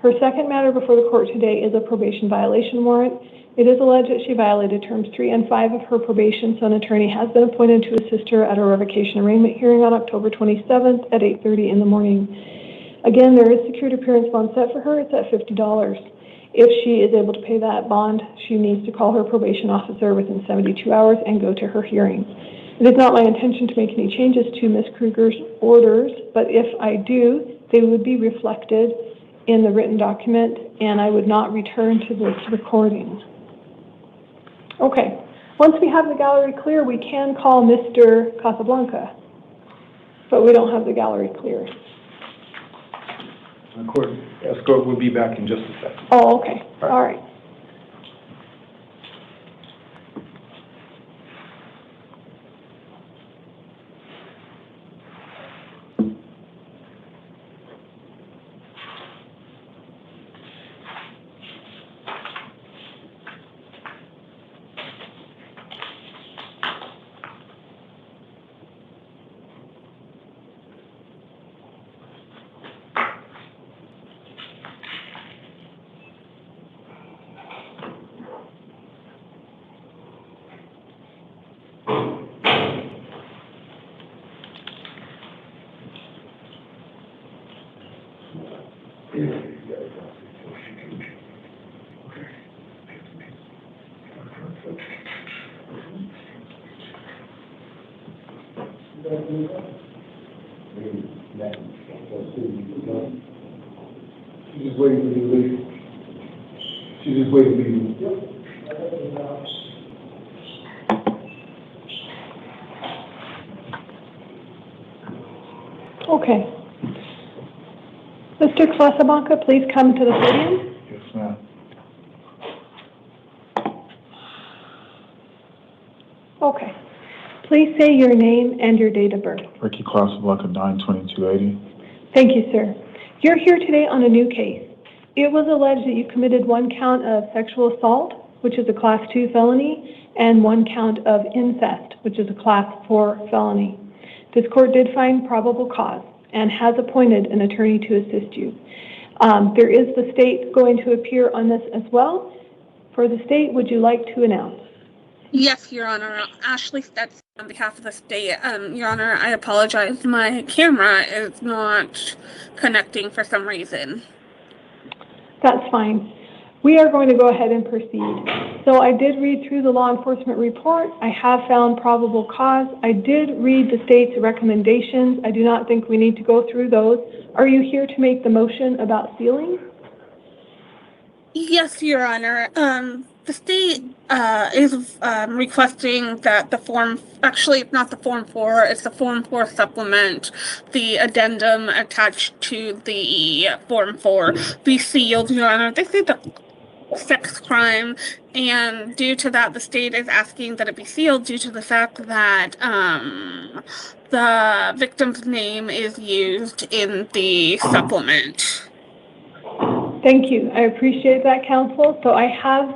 Her second matter before the court today is a probation violation warrant. It is alleged that she violated terms 3 and 5 of her probation, so an attorney has been appointed to assist her at a revocation arraignment hearing on October 27th at 8:30 in the morning. Again, there is secured appearance bond set for her. It's at $50. If she is able to pay that bond, she needs to call her probation officer within 72 hours and go to her hearing. It is not my intention to make any changes to Ms. Kruger's orders, but if I do, they would be reflected in the written document, and I would not return to this recording. Okay, once we have the gallery clear, we can call Mr. Casablanca, but we don't have the gallery clear. The court escort will be back in just a second. Oh, okay, all right. She's just waiting for you to leave. She's just waiting for you. Okay. Mr. Casablanca, please come to the podium. Yes, ma'am. Okay. Please say your name and your date of birth. Ricky Casablanca, 9/22/80. Thank you, sir. You're here today on a new case. It was alleged that you committed one count of sexual assault, which is a Class 2 felony, and one count of incest, which is a Class 4 felony. This court did find probable cause and has appointed an attorney to assist you. There is the state going to appear on this as well. For the state, would you like to announce? Yes, Your Honor. Ashley Stetson on behalf of the state. Your Honor, I apologize. My camera is not connecting for some reason. That's fine. We are going to go ahead and proceed. So I did read through the law enforcement report. I have found probable cause. I did read the state's recommendations. I do not think we need to go through those. Are you here to make the motion about sealing? Yes, Your Honor. The state is requesting that the form, actually it's not the Form 4, it's the Form 4 supplement, the addendum attached to the Form 4 be sealed, Your Honor. They say the sex crime, and due to that, the state is asking that it be sealed due to the fact that the victim's name is used in the supplement. Thank you. I appreciate that, counsel. So I have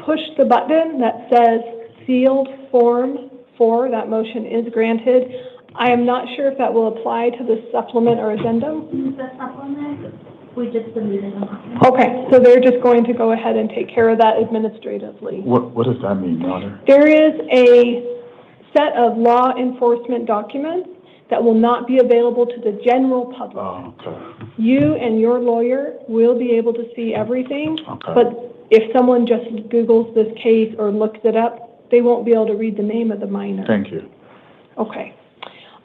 pushed the button that says sealed Form 4. That motion is granted. I am not sure if that will apply to the supplement or addendum. The supplement, we just submitted them. Okay, so they're just going to go ahead and take care of that administratively. What does that mean, Your Honor? There is a set of law enforcement documents that will not be available to the general public. Oh, okay. You and your lawyer will be able to see everything, Okay. but if someone just Googles this case or looks it up, they won't be able to read the name of the minor. Thank you. Okay.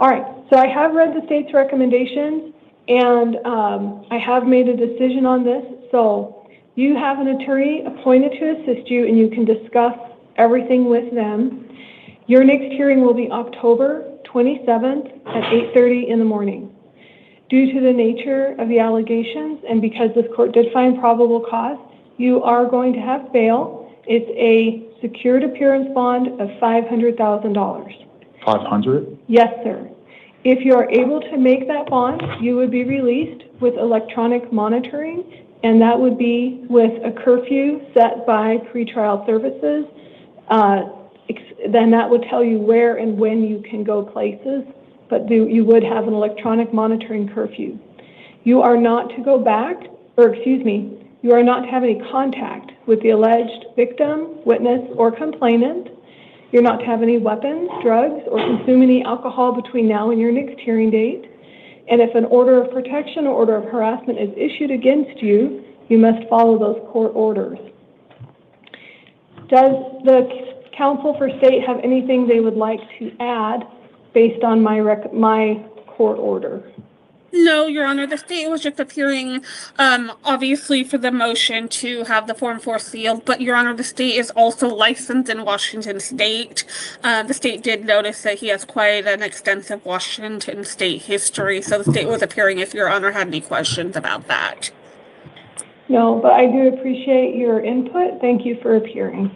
All right. So I have read the state's recommendations, and I have made a decision on this. So you have an attorney appointed to assist you, and you can discuss everything with them. Your next hearing will be October 27th at 8:30 in the morning. Due to the nature of the allegations, and because this court did find probable cause, you are going to have bail. It's a secured appearance bond of $500,000. 500? Yes, sir. If you are able to make that bond, you would be released with electronic monitoring, and that would be with a curfew set by pretrial services. Then that would tell you where and when you can go places, but you would have an electronic monitoring curfew. You are not to go back, you are not to have any contact with the alleged victim, witness, or complainant. You're not to have any weapons, drugs, or consume any alcohol between now and your next hearing date. And if an order of protection or order of harassment is issued against you, you must follow those court orders. Does the counsel for state have anything they would like to add based on my court order? No, Your Honor, the state was just appearing, obviously, for the motion to have the Form 4 sealed, but, Your Honor, the state is also licensed in Washington State. The state did notice that he has quite an extensive Washington State history, so the state was appearing if Your Honor had any questions about that. No, but I do appreciate your input. Thank you for appearing.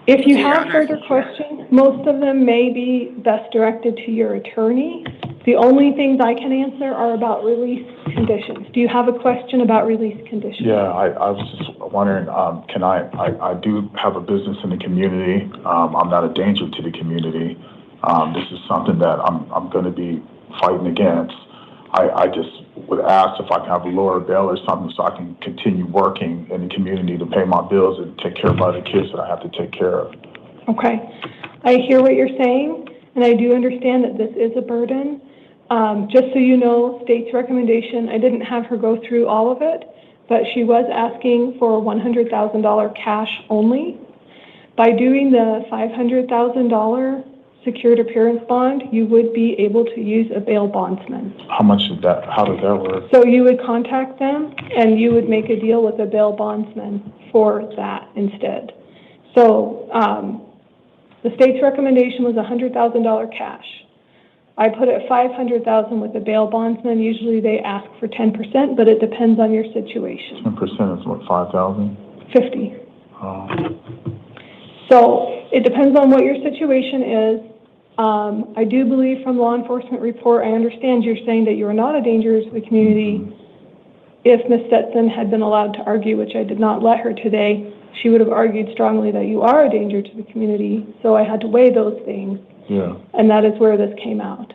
If you have further questions, most of them may be best directed to your attorney. The only things I can answer are about release conditions. Do you have a question about release conditions? Yeah, I was just wondering, I do have a business in the community. I'm not a danger to the community. This is something that I'm going to be fighting against. I just would ask if I can have a lower bail or something so I can continue working in the community to pay my bills and take care of other kids that I have to take care of. Okay. I hear what you're saying, and I do understand that this is a burden. Just so you know, state's recommendation, I didn't have her go through all of it, but she was asking for $100,000 cash only. By doing the $500,000 secured appearance bond, you would be able to use a bail bondsman. How does that work? So you would contact them and you would make a deal with a bail bondsman for that instead. So the state's recommendation was $100,000 cash. I put it at $500,000 with a bail bondsman. Usually they ask for 10%, but it depends on your situation. 10% is what, 5,000? 50. Oh. So it depends on what your situation is. I do believe from law enforcement report, I understand you're saying that you're not a danger to the community. if Ms. Stetson had been allowed to argue, which I did not let her today, she would have argued strongly that you are a danger to the community, so I had to weigh those things, Yeah. and that is where this came out.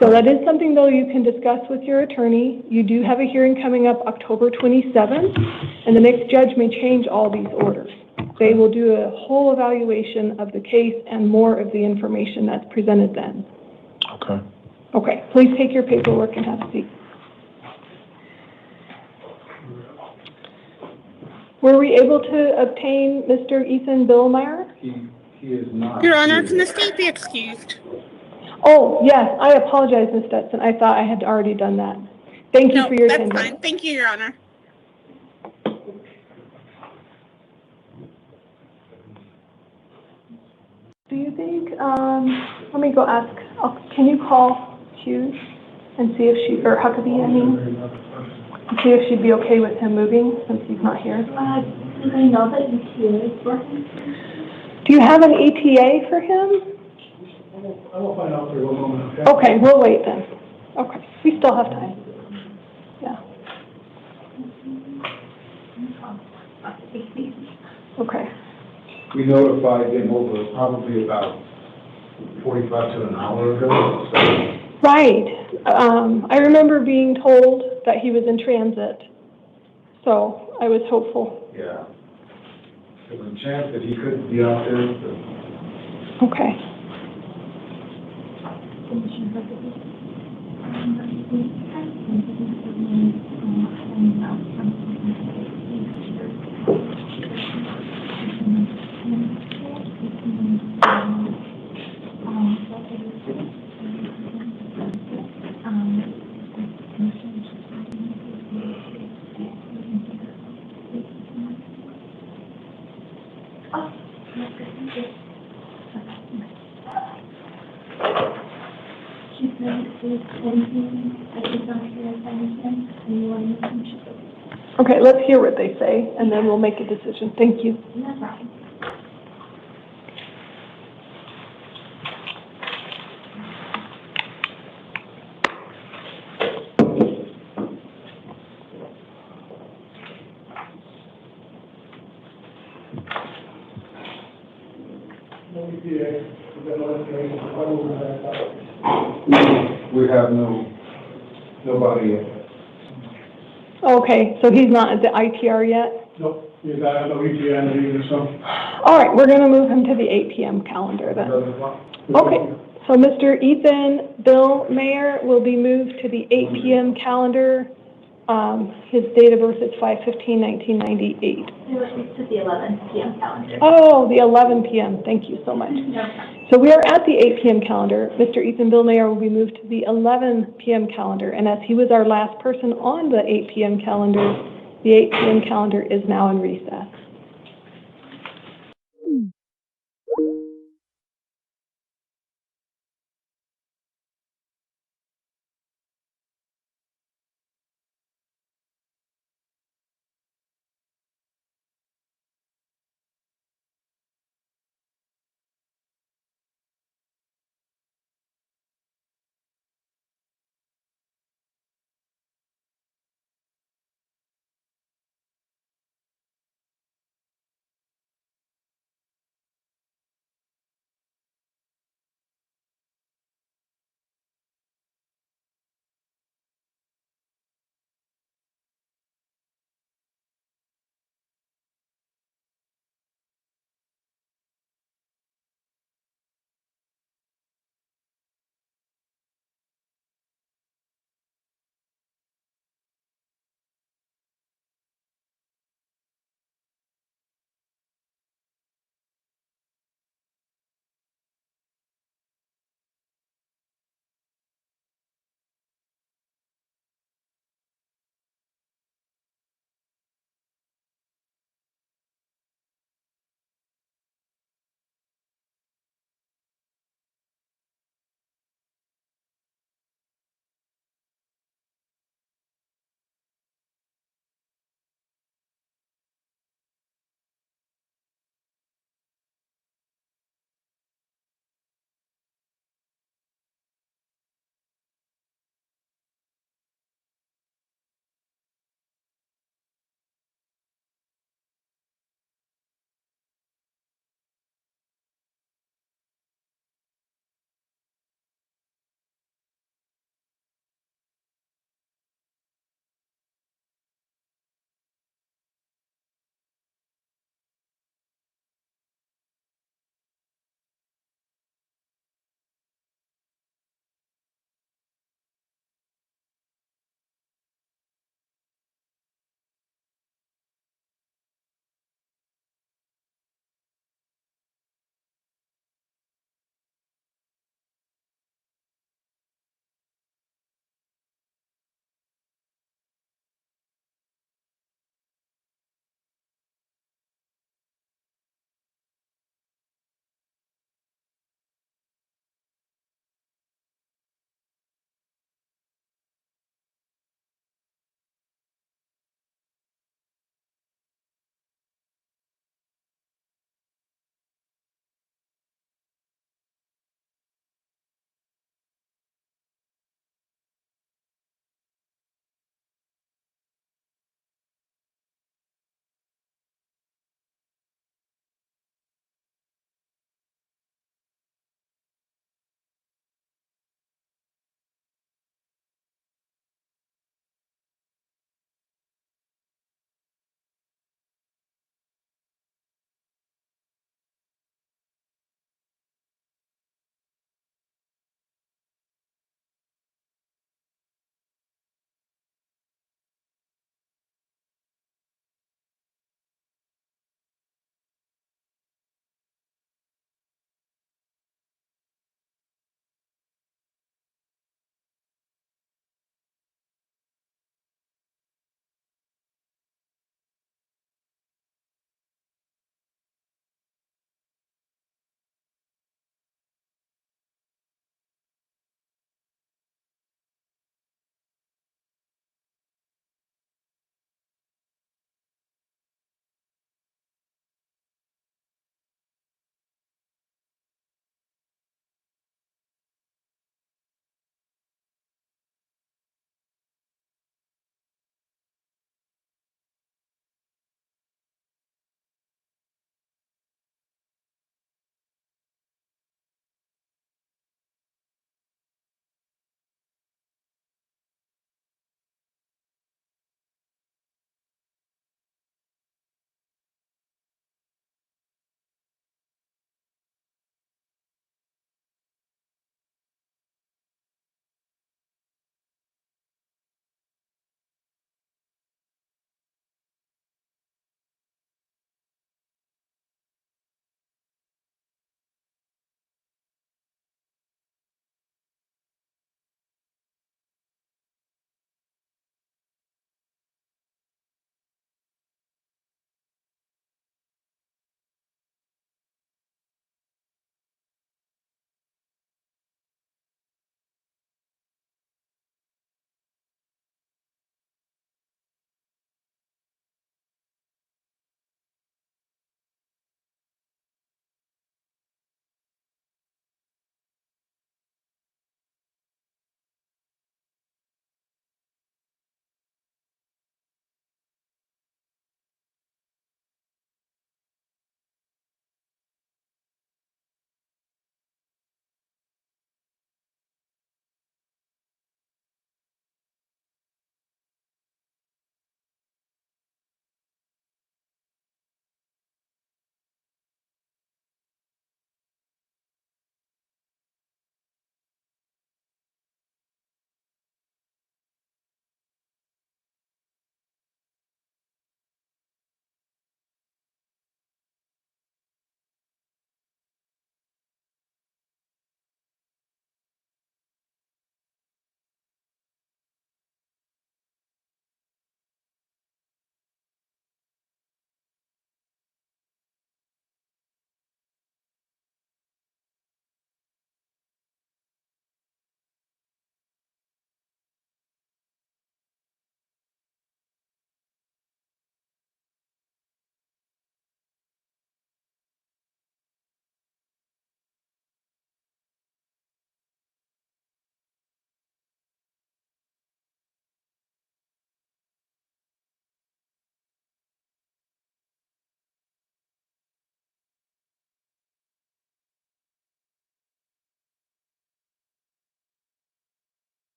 So that is something, though, you can discuss with your attorney. You do have a hearing coming up October 27th, and the next judge may change all these orders. They will do a whole evaluation of the case and more of the information that's presented then. Okay. Okay, please take your paperwork and have a seat. Were we able to obtain Mr. Ethan Billmeyer? He is not. Your Honor, can the state be excused? Oh, yes, I apologize, Ms. Stetson. I thought I had already done that. Thank you for your that's attendance. fine. Thank you, Your Honor. Do you think, let me go ask, can you call Hughes and see if she, or Huckabee, I mean, and see if she'd be okay with him moving since he's not here? Do they know that ETA is working? Do you have an ETA for him? I will find out for one moment, okay? Okay, we'll wait then. Okay, we still have time. Yeah. Okay. We notified him over probably about 45 to an hour ago, so. Right. I remember being told that he was in transit, so I was hopeful. Yeah. There was a chance that he couldn't be out there, but. Okay. Okay, let's hear what they say, and then we'll make a decision. Thank you. No problem. We have nobody yet. Okay, so he's not at the ITR yet? Nope, you got no ETA either, so. All right, we're going to move him to the 8 p.m. calendar then. Okay, so Mr. Ethan Bill Mayer will be moved to the 8 p.m. calendar. His date of birth is 5/15/1998. It's to the 11 p.m. calendar. Oh, the 11 p.m. Thank you so much. No problem. So we are at the 8 p.m. calendar. Mr. Ethan Bill Mayer will be moved to the 11 p.m. calendar. And as he was our last person on the 8 p.m. calendar, the 8 p.m. calendar is now in recess.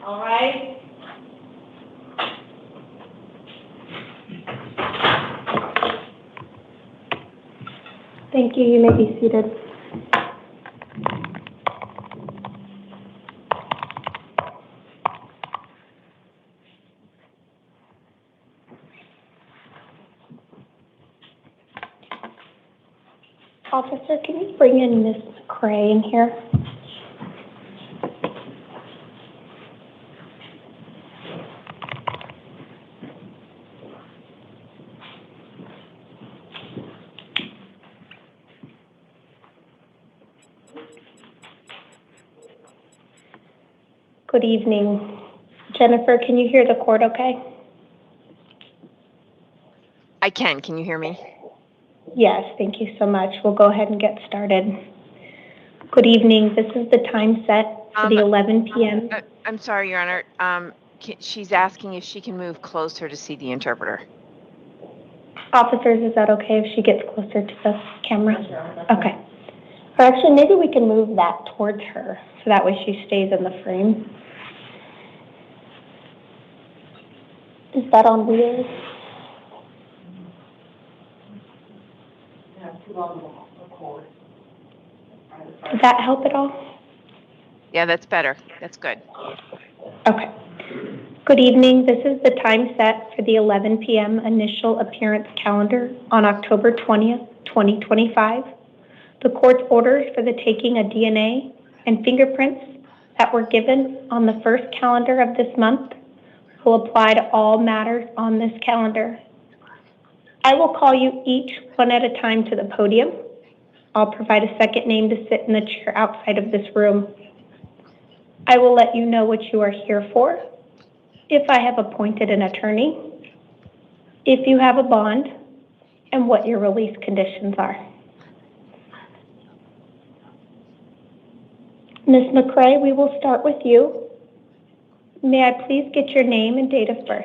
All right. Thank you. You may be seated. Officer, can you bring in Miss McCray in here? Good evening. Jennifer, can you hear the court okay? I can. Can you hear me? Yes, thank you so much. We'll go ahead and get started. Good evening. This is the time set for the 11 p.m. I'm sorry, Your Honor. She's asking if she can move closer to see the interpreter. Officers, is that okay if she gets closer to the camera? Okay. Or actually, maybe we can move that towards her so that way she stays in the frame. Is that on wheels? Does that help at all? Yeah, that's better. That's good. Okay. Good evening. This is the time set for the 11 p.m. initial appearance calendar on October 20th, 2025. The court's orders for the taking of DNA and fingerprints that were given on the first calendar of this month will apply to all matters on this calendar. I will call you each one at a time to the podium. I'll provide a second name to sit in the chair outside of this room. I will let you know what you are here for, if I have appointed an attorney, if you have a bond, and what your release conditions are. Ms. McCray, we will start with you. May I please get your name and date of birth?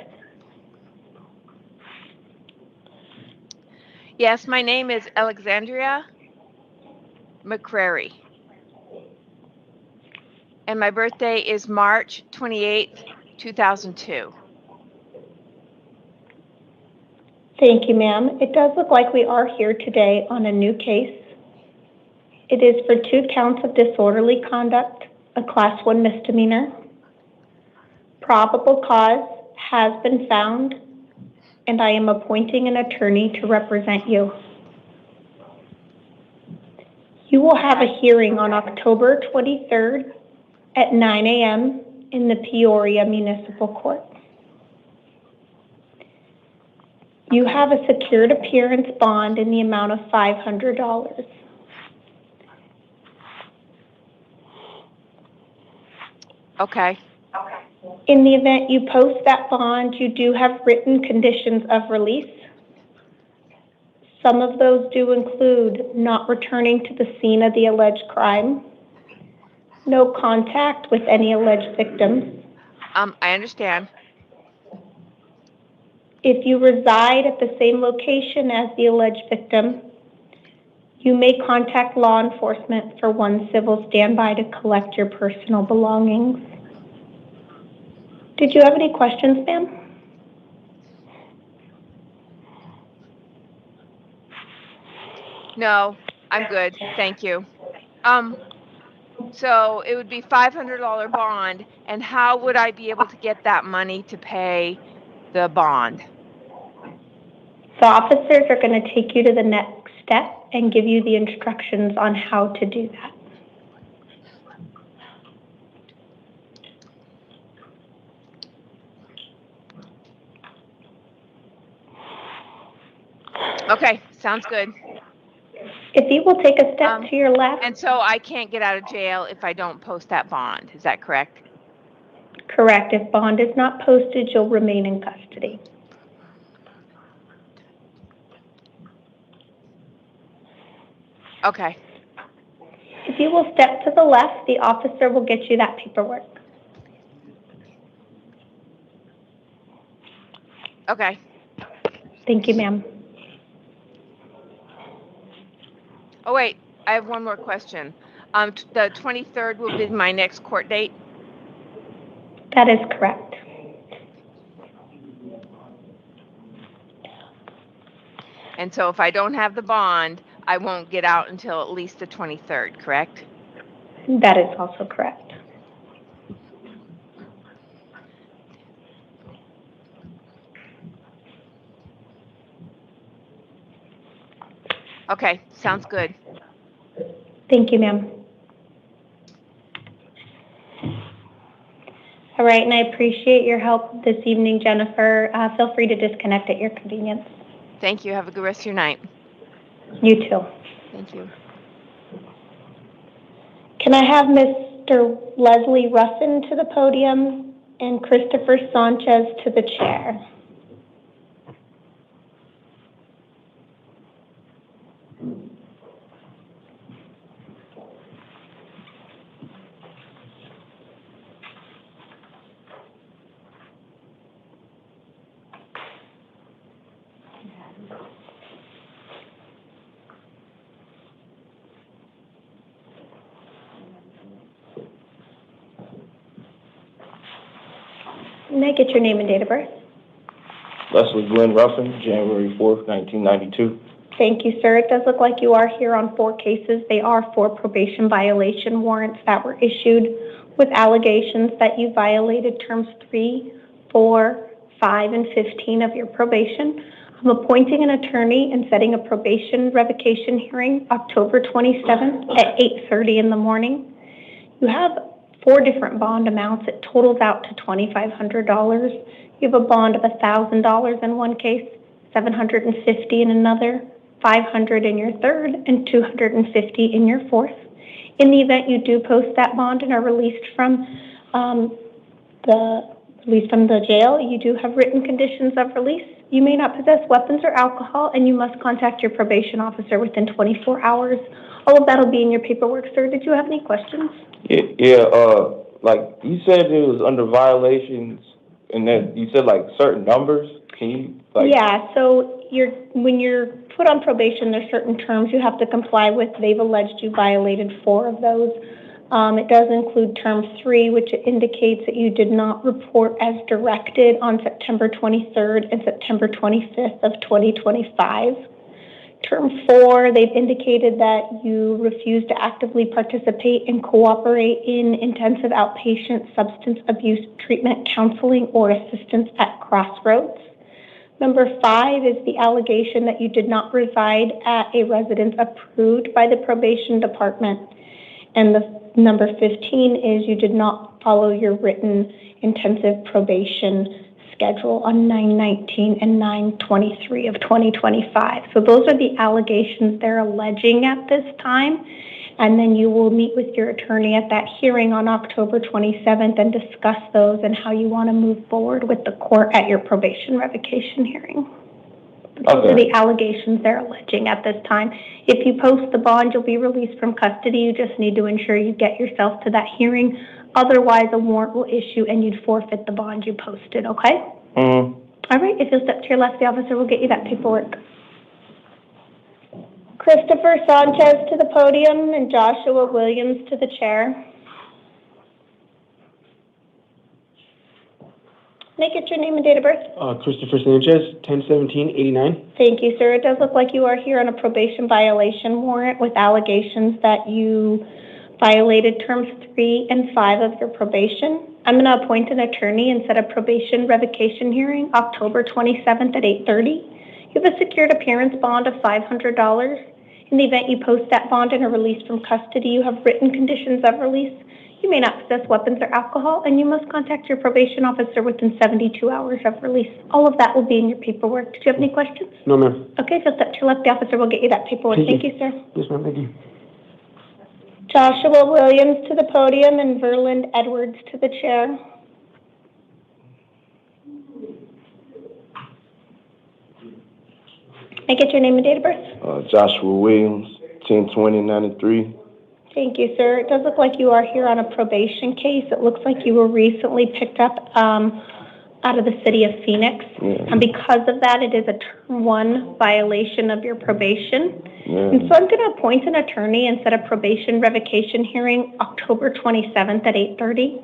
Yes, my name is Alexandria McCrary. And my birthday is March 28th, 2002. Thank you, ma'am. It does look like we are here today on a new case. It is for 2 counts of disorderly conduct, a Class 1 misdemeanor. Probable cause has been found, and I am appointing an attorney to represent you. You will have a hearing on October 23rd at 9 a.m. in the Peoria Municipal Court. You have a secured appearance bond in the amount of $500. Okay. In the event you post that bond, you do have written conditions of release. Some of those do include not returning to the scene of the alleged crime, no contact with any alleged victims. I understand. If you reside at the same location as the alleged victim, you may contact law enforcement for one civil standby to collect your personal belongings. Did you have any questions, ma'am? No, I'm good. Thank you. So it would be $500 bond, and how would I be able to get that money to pay the bond? The officers are going to take you to the next step and give you the instructions on how to do that. Okay, sounds good. If you will take a step to your left. And so I can't get out of jail if I don't post that bond. Is that correct? Correct. If bond is not posted, you'll remain in custody. Okay. If you will step to the left, the officer will get you that paperwork. Okay. Thank you, ma'am. Oh, wait, I have one more question. The 23rd will be my next court date? That is correct. And so if I don't have the bond, I won't get out until at least the 23rd, correct? That is also correct. Okay, sounds good. Thank you, ma'am. All right, and I appreciate your help this evening, Jennifer. Feel free to disconnect at your convenience. Thank you. Have a good rest of your night. You too. Thank you. Can I have Mr. Leslie Ruffin to the podium and Christopher Sanchez to the chair? May I get your name and date of birth? Leslie Glenn Ruffin, January 4th, 1992. Thank you, sir. It does look like you are here on 4 cases. They are 4 probation violation warrants that were issued with allegations that you violated terms 3, 4, 5, and 15 of your probation. I'm appointing an attorney and setting a probation revocation hearing October 27th at 8:30 in the morning. You have 4 different bond amounts. It totals out to $2,500. You have a bond of $1,000 in one case, $750 in another, $500 in your third, and $250 in your fourth. In the event you do post that bond and are released from the jail, you do have written conditions of release. You may not possess weapons or alcohol, and you must contact your probation officer within 24 hours. All of that will be in your paperwork, sir. Did you have any questions? Yeah, like you said it was under violations, and then you said like certain numbers. Can you Yeah, so when you're put on probation, there's certain terms you have to comply with. They've alleged you violated 4 of those. It does include term 3, which indicates that you did not report as directed on September 23rd and September 25th of 2025. Term 4, they've indicated that you refuse to actively participate and cooperate in intensive outpatient substance abuse treatment, counseling, or assistance at Crossroads. Number 5 is the allegation that you did not reside at a residence approved by the probation department. And the number 15 is you did not follow your written intensive probation schedule on 9/19 and 9/23 of 2025. So those are the allegations they're alleging at this time. And then you will meet with your attorney at that hearing on October 27th and discuss those and how you want to move forward with the court at your probation revocation hearing. Those are the allegations they're alleging at this time. If you post the bond, you'll be released from custody. You just need to ensure you get yourself to that hearing. Otherwise, a warrant will issue and you'd forfeit the bond you posted, okay? Mm-hmm. All right, if you'll step to your left, the officer will get you that paperwork. Christopher Sanchez to the podium and Joshua Williams to the chair. Make it your name and date of birth. Christopher Sanchez, 10/17/89. Thank you, sir. It does look like you are here on a probation violation warrant with allegations that you violated terms 3 and 5 of your probation. I'm going to appoint an attorney and set a probation revocation hearing October 27th at 8:30. You have a secured appearance bond of $500. In the event you post that bond and are released from custody, you have written conditions of release. You may not possess weapons or alcohol, and you must contact your probation officer within 72 hours of release. All of that will be in your paperwork. Did you have any questions? No, ma'am. Okay, if you'll step to your left, the officer will get you that paperwork. Thank you, sir. Yes, ma'am, thank you. Joshua Williams to the podium and Verland Edwards to the chair. May I get your name and date of birth? Joshua Williams, 10/20/93. Thank you, sir. It does look like you are here on a probation case. It looks like you were recently picked up out of the city of Phoenix. Yeah. And because of that, it is a term 1 violation of your probation. Yeah. And so I'm going to appoint an attorney and set a probation revocation hearing October 27th at 8:30.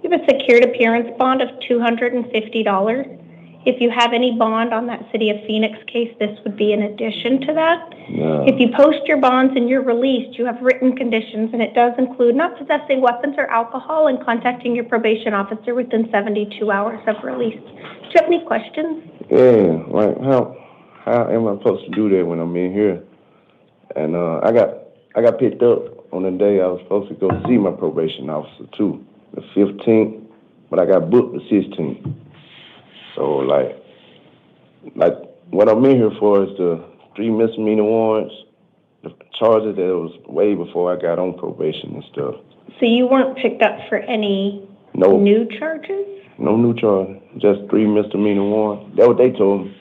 You have a secured appearance bond of $250. If you have any bond on that city of Phoenix case, this would be in addition to that. Yeah. If you post your bonds and you're released, you have written conditions, and it does include not possessing weapons or alcohol and contacting your probation officer within 72 hours of release. Do you have any questions? Yeah, like how am I supposed to do that when I'm in here? And I got picked up on the day I was supposed to go see my probation officer too, the 15th, but I got booked the 16th. So like what I'm in here for is the 3 misdemeanor warrants, the charges that was way before I got on probation and stuff. So you weren't picked up for any new charges? No new charges, just 3 misdemeanor warrants. That's what they told me.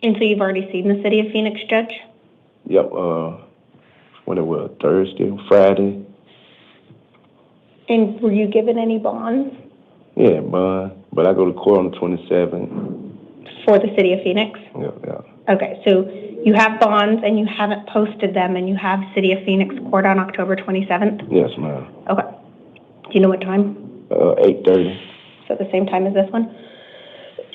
And so you've already seen the city of Phoenix judge? Yep, when it was Thursday, Friday. And were you given any bonds? Yeah, bond. But I go to court on the 27th. For the city of Phoenix? Yeah. Okay, so you have bonds and you haven't posted them and you have city of Phoenix court on October 27th? Yes, ma'am. Okay. Do you know what time? 8:30. So the same time as this one?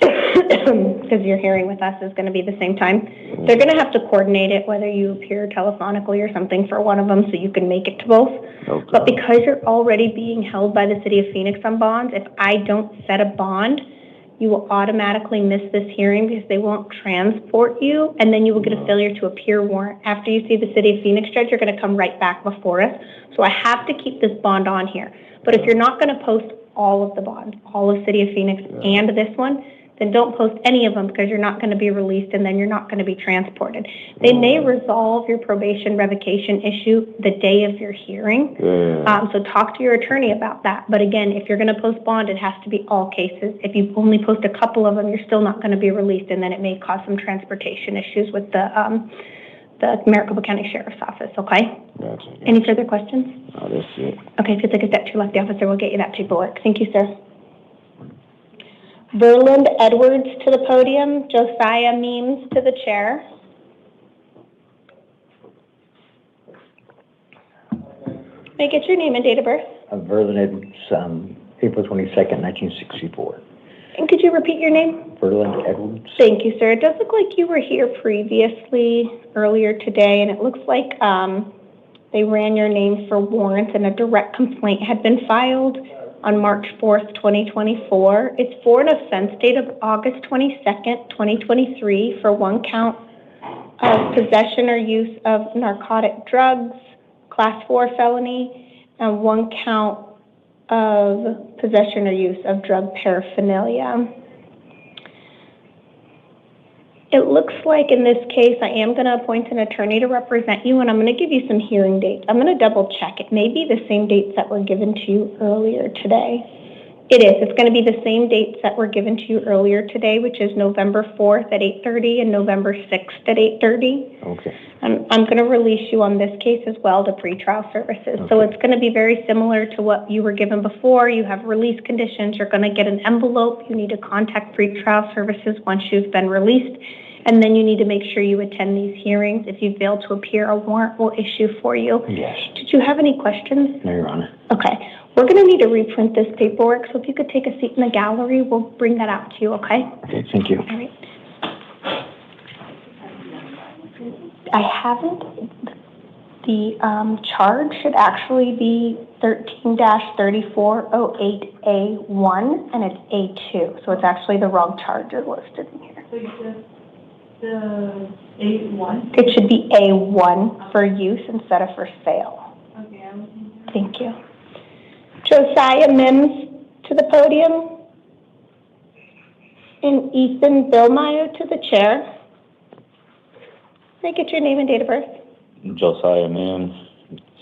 Because your hearing with us is going to be the same time. They're going to have to coordinate it, whether you appear telephonically or something for one of them so you can make it to both. Okay. But because you're already being held by the city of Phoenix on bonds, if I don't set a bond, you will automatically miss this hearing because they won't transport you, and then you will get a failure to appear warrant. After you see the city of Phoenix judge, you're going to come right back before us. So I have to keep this bond on here. But if you're not going to post all of the bond, all of city of Phoenix and this one, then don't post any of them because you're not going to be released and then you're not going to be transported. They may resolve your probation revocation issue the day of your hearing. So talk to your attorney about that. But again, if you're going to post bond, it has to be all cases. If you only post a couple of them, you're still not going to be released, and then it may cause some transportation issues with the Maricopa County Sheriff's Office, okay? Gotcha. Any further questions? Oh, that's it. Okay, if you take a step to your left, the officer will get you that paperwork. Thank you, sir. Verland Edwards to the podium, Josiah Means to the chair. May I get your name and date of birth? Verland Edwards, April 22nd, 1964. And could you repeat your name? Verland Edwards. Thank you, sir. It does look like you were here previously, earlier today, and it looks like they ran your name for warrants and a direct complaint had been filed on March 4th, 2024. It's for an offense date of August 22nd, 2023 for 1 count of possession or use of narcotic drugs, class 4 felony, and 1 count of possession or use of drug paraphernalia. It looks like in this case, I am going to appoint an attorney to represent you, and I'm going to give you some hearing dates. I'm going to double check. It may be the same dates that were given to you earlier today. It is. It's going to be the same dates that were given to you earlier today, which is November 4th at 8:30 and November 6th at 8:30. Okay. I'm going to release you on this case as well to pretrial services. So it's going to be very similar to what you were given before. You have release conditions. You're going to get an envelope. You need to contact pretrial services once you've been released. And then you need to make sure you attend these hearings. If you fail to appear, a warrant will issue for you. Yes. Did you have any questions? No, Your Honor. Okay. We're going to need to reprint this paperwork, so if you could take a seat in the gallery, we'll bring that out to you, okay? Okay, thank you. All right. I haven't. The charge should actually be 13-3408A1, and it's A2, so it's actually the wrong charge listed in here. So you said the A1? It should be A1 for use instead of for sale. Okay, Thank you. Josiah Mims to the podium, and Ethan Billmeyer to the chair. Can I get your name and date of birth? Josiah Mims,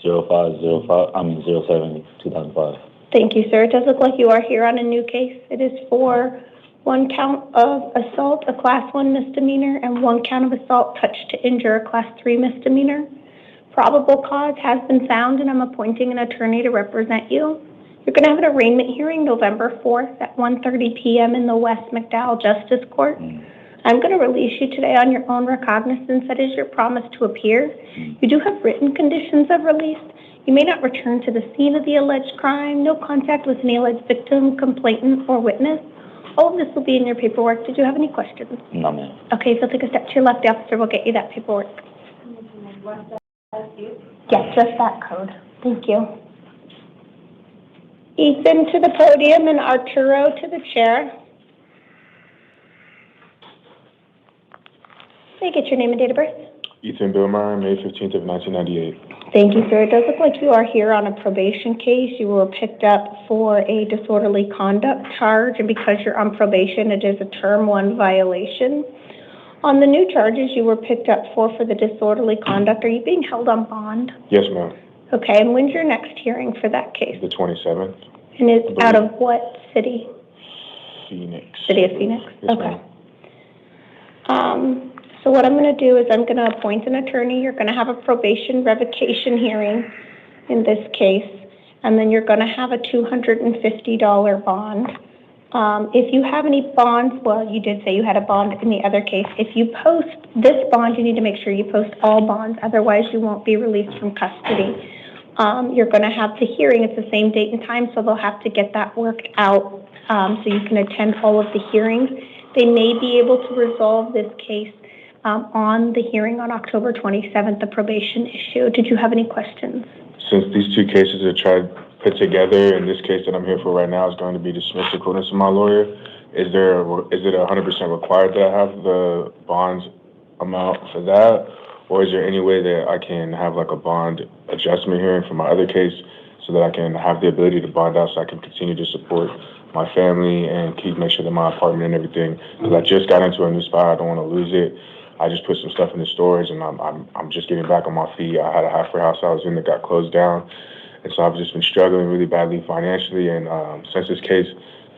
07/2005. Thank you, sir. It does look like you are here on a new case. It is for 1 count of assault, a Class 1 misdemeanor, and 1 count of assault touched to injure, a Class 3 misdemeanor. Probable cause has been found, and I'm appointing an attorney to represent you. You're going to have an arraignment hearing November 4th at 1:30 p.m. in the West McDowell Justice Court. I'm going to release you today on your own recognizance. That is your promise to appear. You do have written conditions of release. You may not return to the scene of the alleged crime, no contact with any alleged victim, complainant, or witness. All of this will be in your paperwork. Did you have any questions? No, ma'am. Okay, so take a step to your left. The officer will get you that paperwork. Yeah, just that code. Thank you. Ethan to the podium and Arturo to the chair. May I get your name and date of birth? Ethan Billmeyer, May 15th of 1998. Thank you, sir. It does look like you are here on a probation case. You were picked up for a disorderly conduct charge, and because you're on probation, it is a term 1 violation. On the new charges you were picked up for the disorderly conduct, are you being held on bond? Yes, ma'am. Okay, and when's your next hearing for that case? The 27th. And it's out of what city? Phoenix. City of Phoenix? Yes, okay. So what I'm going to do is I'm going to appoint an attorney. You're going to have a probation revocation hearing in this case, and then you're going to have a $250 bond. If you have any bonds, well, you did say you had a bond in the other case. If you post this bond, you need to make sure you post all bonds. Otherwise, you won't be released from custody. You're going to have the hearing. It's the same date and time, so they'll have to get that worked out so you can attend all of the hearings. They may be able to resolve this case on the hearing on October 27th, the probation issue. Did you have any questions? Since these two cases are put together, and this case that I'm here for right now is going to be dismissed according to my lawyer, is it 100% required that I have the bond amount for that? Or is there any way that I can have like a bond adjustment hearing for my other case so that I can have the ability to bond out so I can continue to support my family and make sure that my apartment and everything, because I just got into a new spot, I don't want to lose it. I just put some stuff in the storage, and I'm just getting back on my feet. I had a halfway house I was in that got closed down, and so I've just been struggling really badly financially. And since this case,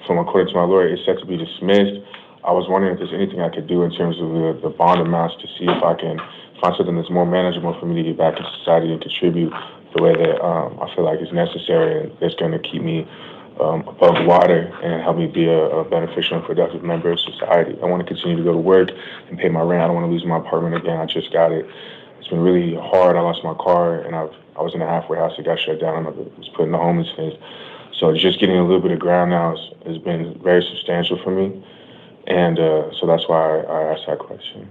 according to my lawyer, is set to be dismissed, I was wondering if there's anything I could do in terms of the bond amounts to see if I can find something that's more manageable for me to get back into society and contribute the way that I feel like is necessary and that's going to keep me above water and help me be a beneficial and productive member of society. I want to continue to go to work and pay my rent. I don't want to lose my apartment again. I just got it. It's been really hard. I lost my car, and I was in a halfway house that got shut down. I was put in the homelessness. So just getting a little bit of ground now has been very substantial for me. And so that's why I asked that question.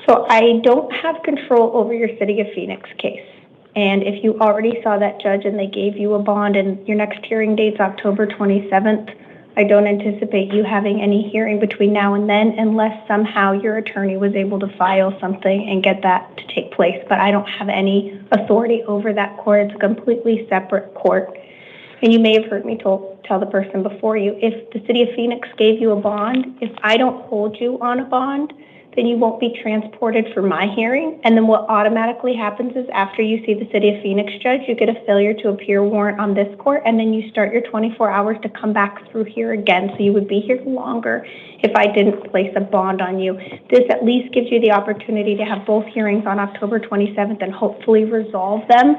So I don't have control over your City of Phoenix case. And if you already saw that judge and they gave you a bond and your next hearing date's October 27th, I don't anticipate you having any hearing between now and then unless somehow your attorney was able to file something and get that to take place. But I don't have any authority over that court. It's a completely separate court. And you may have heard me tell the person before you, if the City of Phoenix gave you a bond, if I don't hold you on a bond, then you won't be transported for my hearing. And then what automatically happens is after you see the City of Phoenix judge, you get a failure to appear warrant on this court, and then you start your 24 hours to come back through here again. So you would be here longer if I didn't place a bond on you. This at least gives you the opportunity to have both hearings on October 27th and hopefully resolve them.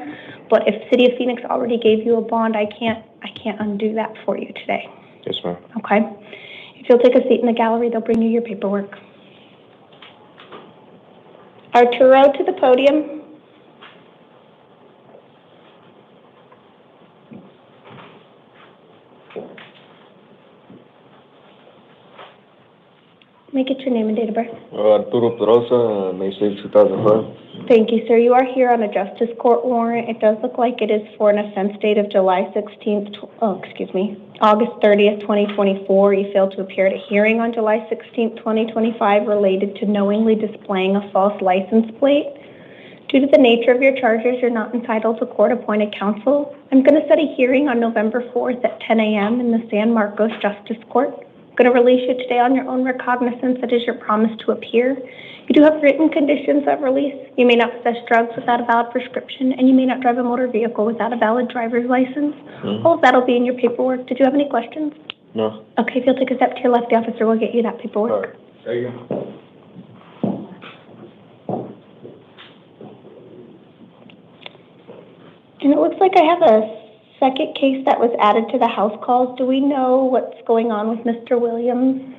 But if City of Phoenix already gave you a bond, I can't undo that for you today. Yes, ma'am. Okay? If you'll take a seat in the gallery, they'll bring you your paperwork. Arturo to the podium. May I get your name and date of birth? Arturo Pedrosa, May 6, 2005. Thank you, sir. You are here on a justice court warrant. It does look like it is for an offense date of August 30th, 2024. You failed to appear at a hearing on July 16th, 2025 related to knowingly displaying a false license plate. Due to the nature of your charges, you're not entitled to court-appointed counsel. I'm going to set a hearing on November 4th at 10 a.m. in the San Marcos Justice Court. I'm going to release you today on your own recognizance. That is your promise to appear. You do have written conditions of release. You may not possess drugs without a valid prescription, and you may not drive a motor vehicle without a valid driver's license. All of that will be in your paperwork. Did you have any questions? No. Okay, if you'll take a step to your left, the officer will get you that paperwork. All right. There you go. And it looks like I have a second case that was added to the house calls. Do we know what's going on with Mr. Williams?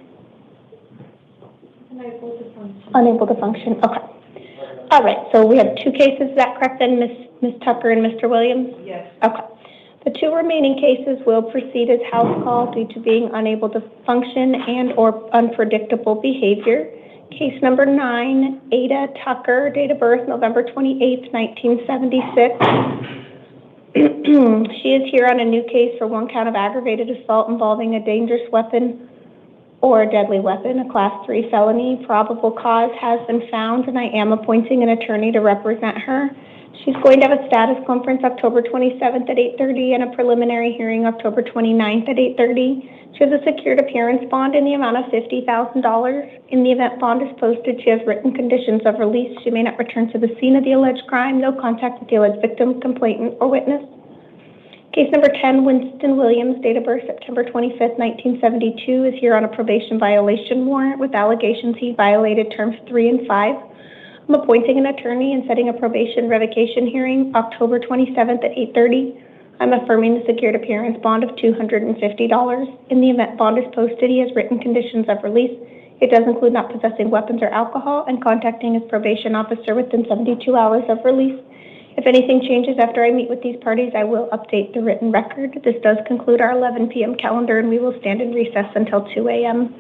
Unable to function. Okay. All right. So we have two cases. Is that correct then, Ms. Tucker and Mr. Williams? Yes. Okay. The two remaining cases will proceed as house call due to being unable to function and or unpredictable behavior. Case number 9, Ada Tucker, date of birth November 28th, 1976. She is here on a new case for one count of aggravated assault involving a dangerous weapon or a deadly weapon, a Class 3 felony. Probable cause has been found, and I am appointing an attorney to represent her. She's going to have a status conference October 27th at 8:30 and a preliminary hearing October 29th at 8:30. She has a secured appearance bond in the amount of $50,000. In the event bond is posted, she has written conditions of release. She may not return to the scene of the alleged crime. No contact with the alleged victim, complainant, or witness. Case number 10, Winston Williams, date of birth September 25th, 1972, is here on a probation violation warrant with allegations he violated terms 3 and 5. I'm appointing an attorney and setting a probation revocation hearing October 27th at 8:30. I'm affirming the secured appearance bond of $250. In the event bond is posted, he has written conditions of release. It does include not possessing weapons or alcohol and contacting his probation officer within 72 hours of release. If anything changes after I meet with these parties, I will update the written record. This does conclude our 11 p.m. calendar, and we will stand in recess until 2 a.m.